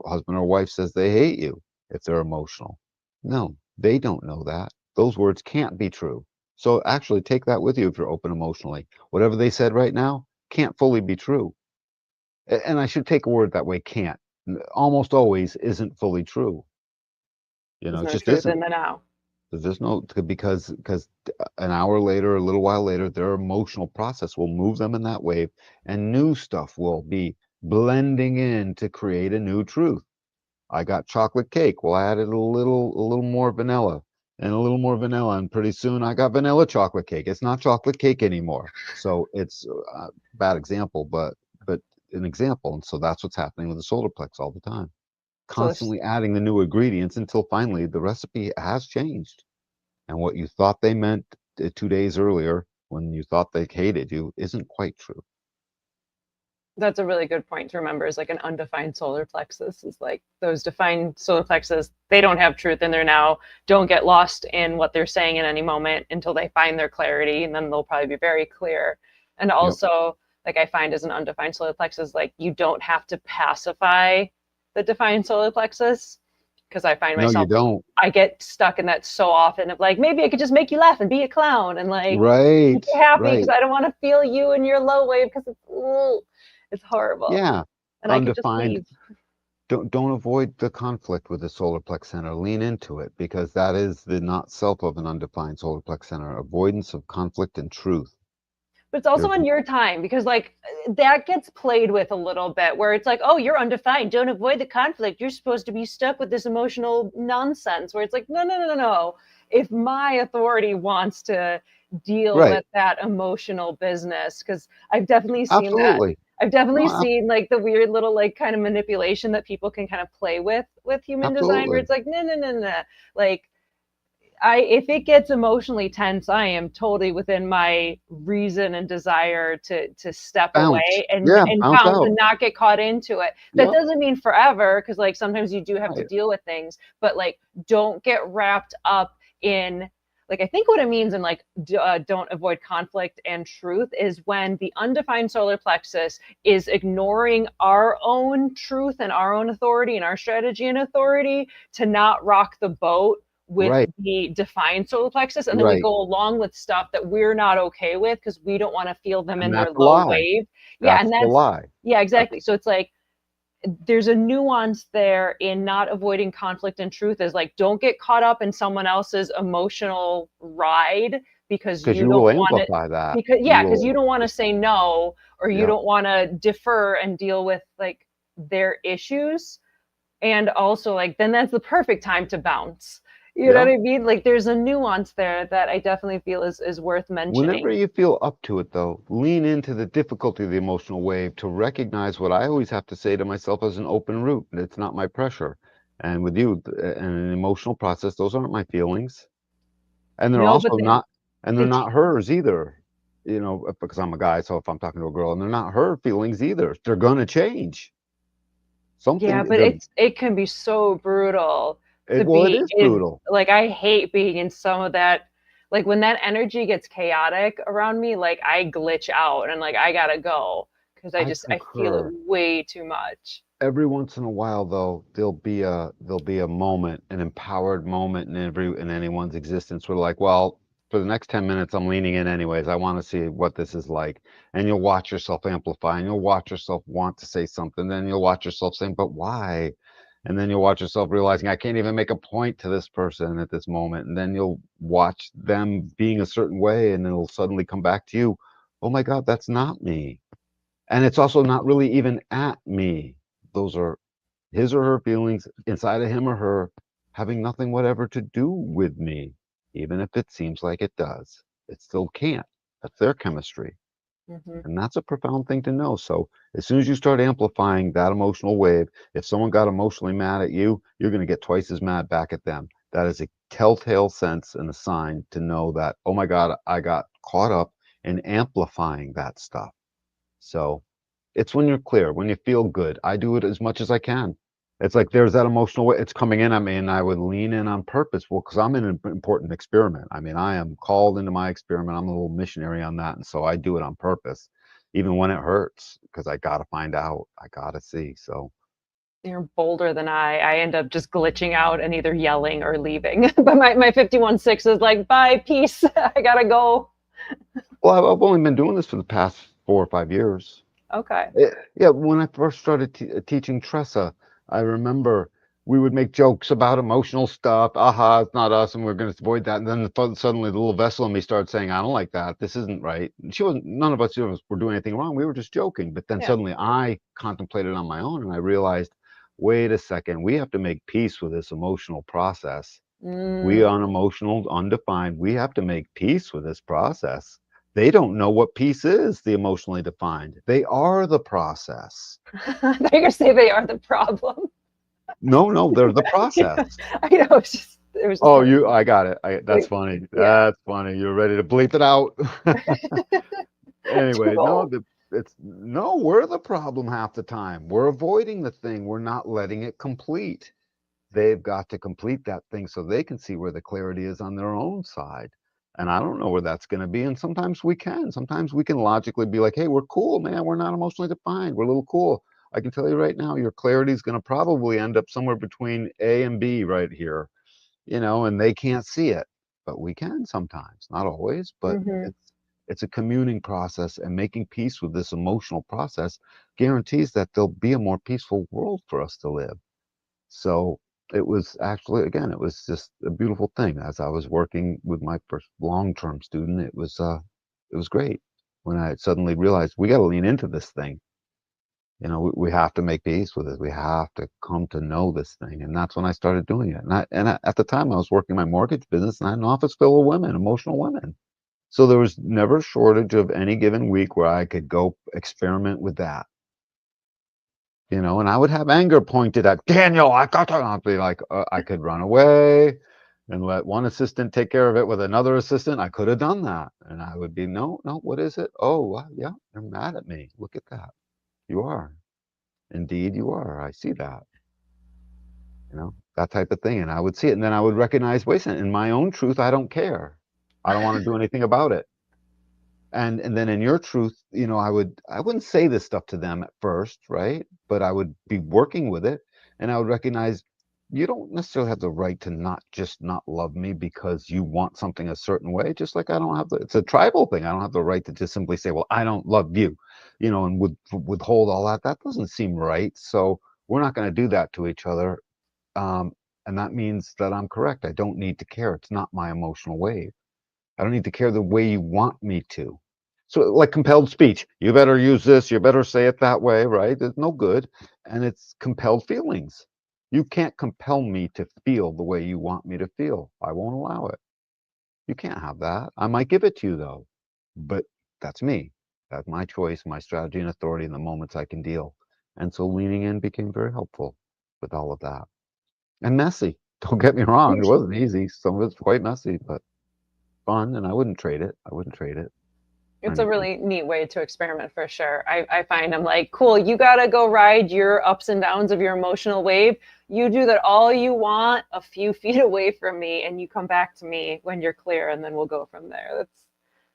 S2: husband or wife says they hate you if they're emotional. No, they don't know that. Those words can't be true. So actually take that with you if you're open emotionally. Whatever they said right now can't fully be true. And I should take a word that way, can't. Almost always isn't fully true. You know,
S1: There's
S2: it
S1: no
S2: just
S1: truth
S2: isn't.
S1: in the now.
S2: There's no, because an hour later, a little while later, their emotional process will move them in that wave, and new stuff will be blending in to create a new truth. I got chocolate cake. Well, I added a little more vanilla and a little more vanilla, and pretty soon I got vanilla chocolate cake. It's not chocolate cake anymore. So it's a bad example, but an example. And so that's what's happening with the solar plex all the time. Constantly adding the new ingredients until finally the recipe has changed. And what you thought they meant 2 days earlier when you thought they hated you isn't quite true.
S1: That's a really good point to remember, is like an undefined solar plexus is like those defined solar plexus, they don't have truth in there now. Don't get lost in what they're saying in any moment until they find their clarity, and then they'll probably be very clear. And also, like I find as an undefined solar plexus, like you don't have to pacify the defined solar plexus, because I find myself,
S2: no, you don't.
S1: I get stuck in that so often of like, maybe I could just make you laugh and be a clown and like make you happy because I don't want to feel you in your low wave because it's horrible.
S2: Yeah.
S1: And
S2: undefined.
S1: I could just
S2: leave. Don't avoid the conflict with the solar plex center. Lean into it, because that is the not self of an undefined solar plex center. Avoidance of conflict and truth.
S1: But it's also on your time, because like that gets played with a little bit where it's like, oh, you're undefined. Don't avoid the conflict. You're supposed to be stuck with this emotional nonsense where it's like, no. If my authority wants to deal
S2: Right.
S1: with that emotional business, because I've definitely seen that.
S2: Absolutely.
S1: I've definitely
S2: No,
S1: seen like the weird little like kind of manipulation that people can kind of play with human design, where
S2: absolutely.
S1: it's like no no no no, like I if it gets emotionally tense, I am totally within my reason and desire to step
S2: Bounce.
S1: away and
S2: Yeah, bounce
S1: bounce
S2: out.
S1: and not get caught into it. That
S2: Yep.
S1: doesn't mean forever, because like sometimes you do have to
S2: Right.
S1: deal with things, but like don't get wrapped up in like I think what it means in like don't avoid conflict and truth is when the undefined solar plexus is ignoring our own truth and our own authority and our strategy and authority to not rock the boat with
S2: Right.
S1: the defined solar plexus, and then we
S2: Right.
S1: go along with stuff that we're not okay with because we don't want to feel them
S2: And
S1: in their
S2: that's a
S1: low
S2: lie.
S1: wave. Yeah,
S2: That's
S1: and
S2: the
S1: that's
S2: lie.
S1: yeah,
S2: That's
S1: exactly. So it's like there's a nuance there in not avoiding conflict and truth, is like don't get caught up in someone else's emotional ride because
S2: because
S1: you
S2: you
S1: don't
S2: will
S1: want to,
S2: amplify that.
S1: because
S2: You
S1: yeah, because you
S2: will.
S1: don't want to say no, or you
S2: Yeah.
S1: don't want to defer and deal with like their issues. And also like then that's the perfect time to bounce. You know
S2: Yeah.
S1: what I mean? Like there's a nuance there that I definitely feel is worth
S2: Whenever
S1: mentioning.
S2: you feel up to it, though, lean into the difficulty of the emotional wave to recognize what I always have to say to myself as an open route. It's not my pressure. And with you, and an emotional process, those aren't my feelings. And they're
S1: No, but
S2: also not, and they're
S1: they
S2: not hers either. You know, because I'm a guy, so if I'm talking to a girl, and they're not her feelings either, they're gonna change.
S1: yeah,
S2: Something,
S1: but it can be so brutal to
S2: well, it
S1: be
S2: is
S1: in,
S2: brutal.
S1: like I hate being in some of that, like when that energy gets chaotic around me, like I glitch out and like I gotta go because
S2: I
S1: I feel it
S2: concur.
S1: way too much.
S2: Every once in a while, though, there'll be a moment, an empowered moment in anyone's existence where like, well, for the next 10 minutes I'm leaning in anyways. I want to see what this is like. And you'll watch yourself amplify and you'll watch yourself want to say something. Then you'll watch yourself saying, but why? And then you'll watch yourself realizing I can't even make a point to this person at this moment. And then you'll watch them being a certain way and it'll suddenly come back to you. Oh my God, that's not me. And it's also not really even at me. Those are his or her feelings inside of him or her having nothing whatever to do with me, even if it seems like it does. It still can't. That's their chemistry.
S1: Hmm.
S2: And that's a profound thing to know. So as soon as you start amplifying that emotional wave, if someone got emotionally mad at you, you're going to get twice as mad back at them. That is a telltale sense and a sign to know that, oh my God, I got caught up in amplifying that stuff. So it's when you're clear, when you feel good. I do it as much as I can. It's like there's that emotional way, it's coming in at me, and I would lean in on purpose. Well, because I'm in an important experiment. I mean, I am called into my experiment. I'm a little missionary on that. And so I do it on purpose, even when it hurts, because I got to find out. I got to see. So,
S1: You're bolder than I end up just glitching out and either yelling or leaving. But my 51-6 is like, bye, peace. I gotta go.
S2: well, I've only been doing this for the past 4 or 5 years.
S1: Okay.
S2: Yeah, when I first started teaching Tressa, I remember we would make jokes about emotional stuff. Aha, it's not us, and we're going to avoid that. And then suddenly, the little vessel in me started saying, "I don't like that. This isn't right." And she wasn't. None of us were doing anything wrong. We were just joking. But then
S1: Yeah.
S2: suddenly, I contemplated on my own, and I realized, wait a second, we have to make peace with this emotional process. We
S1: Mm.
S2: unemotional, undefined. We have to make peace with this process. They don't know what peace is, the emotionally defined. They are the process.
S1: They're gonna say they are the problem.
S2: No, no, they're the process.
S1: I know. It was just
S2: Oh,
S1: funny.
S2: I got it. That's
S1: Like,
S2: funny.
S1: yeah.
S2: That's funny. You're ready to bleep it out. Anyways, no,
S1: No.
S2: it's no, we're the problem half the time. We're avoiding the thing. We're not letting it complete. They've got to complete that thing so they can see where the clarity is on their own side. And I don't know where that's going to be. And sometimes we can. Sometimes we can logically be like, hey, we're cool, man. We're not emotionally defined. We're a little cool. I can tell you right now, your clarity is going to probably end up somewhere between A and B right here, and they can't see it. But we can sometimes, not always, but
S1: Hmm.
S2: it's a communing process, and making peace with this emotional process guarantees that there'll be a more peaceful world for us to live. So it was actually, again, it was just a beautiful thing. As I was working with my first long-term student, it was great when I suddenly realized we got to lean into this thing. We have to make peace with it. We have to come to know this thing, and that's when I started doing it. At the time, I was working my mortgage business, and I had an office full of women, emotional women. So there was never a shortage of any given week where I could go experiment with that. And I would have anger pointed at Daniel. I'd be like, I could run away and let one assistant take care of it with another assistant. I could have done that. And I would be, no, no, what is it? Oh, yeah, you're mad at me. Look at that. You are. Indeed, you are. I see that. That type of thing. And I would see it. And then I would recognize, wait a second, in my own truth, I don't care. I don't want to do anything about it. And then in your truth, I wouldn't say this stuff to them at first, right? But I would be working with it, and I would recognize you don't necessarily have the right to not love me because you want something a certain way. Just like I don't have it's a tribal thing. I don't have the right to just simply say, well, I don't love you, and withhold all that. That doesn't seem right. So we're not going to do that to each other. And that means that I'm correct. I don't need to care. It's not my emotional wave. I don't need to care the way you want me to. So, like compelled speech, you better use this, you better say it that way, right? It's no good. And it's compelled feelings. You can't compel me to feel the way you want me to feel. I won't allow it. You can't have that. I might give it to you, though. But that's me. That's my choice, my strategy and authority in the moments I can deal. And so leaning in became very helpful with all of that. And messy. Don't get me wrong. It wasn't easy. Some of it's quite messy, but fun. And I wouldn't trade it. I wouldn't trade it for
S1: It's a
S2: anything.
S1: really neat way to experiment for sure. I find I'm like, cool, you got to go ride your ups and downs of your emotional wave. You do that all you want a few feet away from me, and you come back to me when you're clear, and then we'll go from there.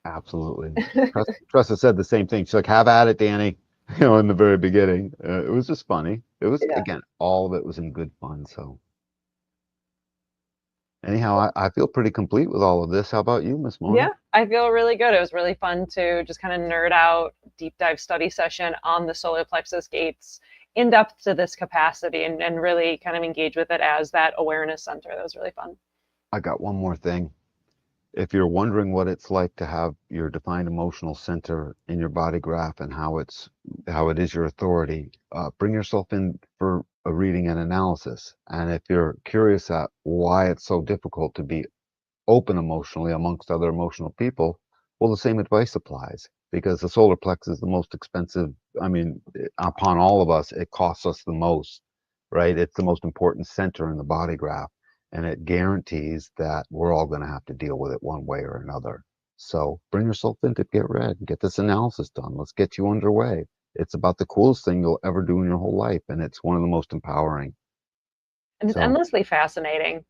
S2: Absolutely.
S1: That's
S2: Tressa said the same thing. She's like, have at it, Danny. In the very beginning. It was just funny. It was,
S1: yeah.
S2: again, all of it was in good fun. So, anyhow, I feel pretty complete with all of this. How about you, Miss
S1: Yeah,
S2: Mona?
S1: I feel really good. It was really fun to just kind of nerd out, deep dive study session on the solar plexus gates in depth to this capacity and really kind of engage with it as that awareness center. That was really fun.
S2: I got one more thing. If you're wondering what it's like to have your defined emotional center in your body graph and how it is your authority, bring yourself in for a reading and analysis. And if you're curious at why it's so difficult to be open emotionally amongst other emotional people, well, the same advice applies because the solar plex is the most expensive. I mean, upon all of us, it costs us the most, right? It's the most important center in the body graph, and it guarantees that we're all going to have to deal with it one way or another. So bring yourself in to get read, get this analysis done. Let's get you underway. It's about the coolest thing you'll ever do in your whole life, and it's one of the most empowering.
S1: And it's
S2: So,
S1: endlessly fascinating.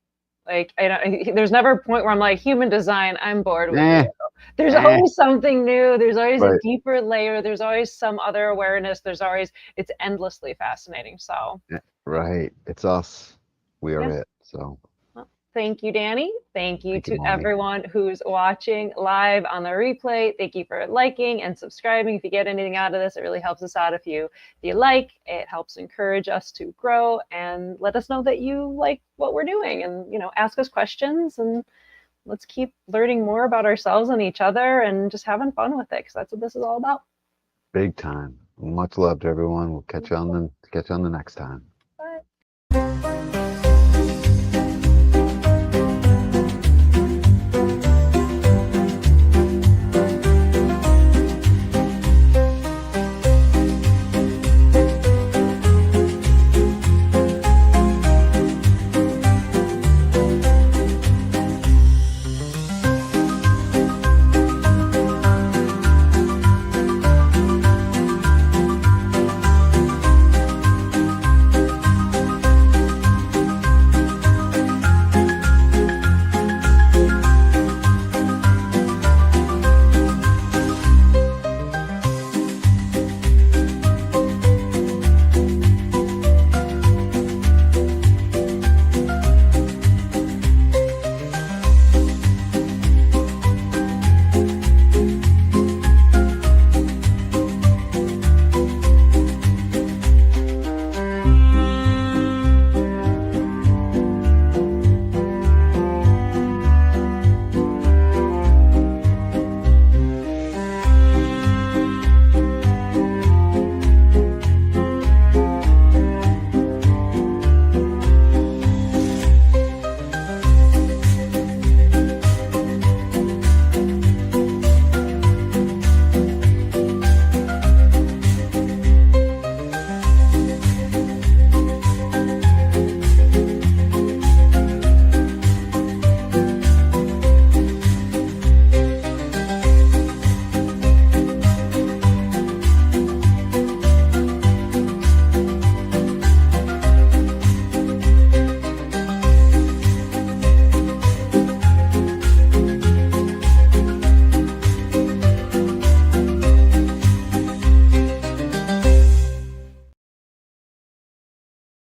S1: Like there's never a point where I'm like, human design, I'm bored with
S2: eh,
S1: you. There's
S2: eh,
S1: always something new. There's always a
S2: right.
S1: deeper layer. There's always some other awareness. It's endlessly fascinating. So
S2: Yeah, right. It's us. We are
S1: yeah.
S2: it. So
S1: Well, thank you, Danny. Thank you
S2: thank you,
S1: to
S2: Moni.
S1: everyone who's watching live on the replay. Thank you for liking and subscribing. If you get anything out of this, it really helps us out. If you like, it helps encourage us to grow and let us know that you like what we're doing and ask us questions and let's keep learning more about ourselves and each other and just having fun with it because that's what this is all about.
S2: Big time. Much love to everyone. We'll catch you on the next time.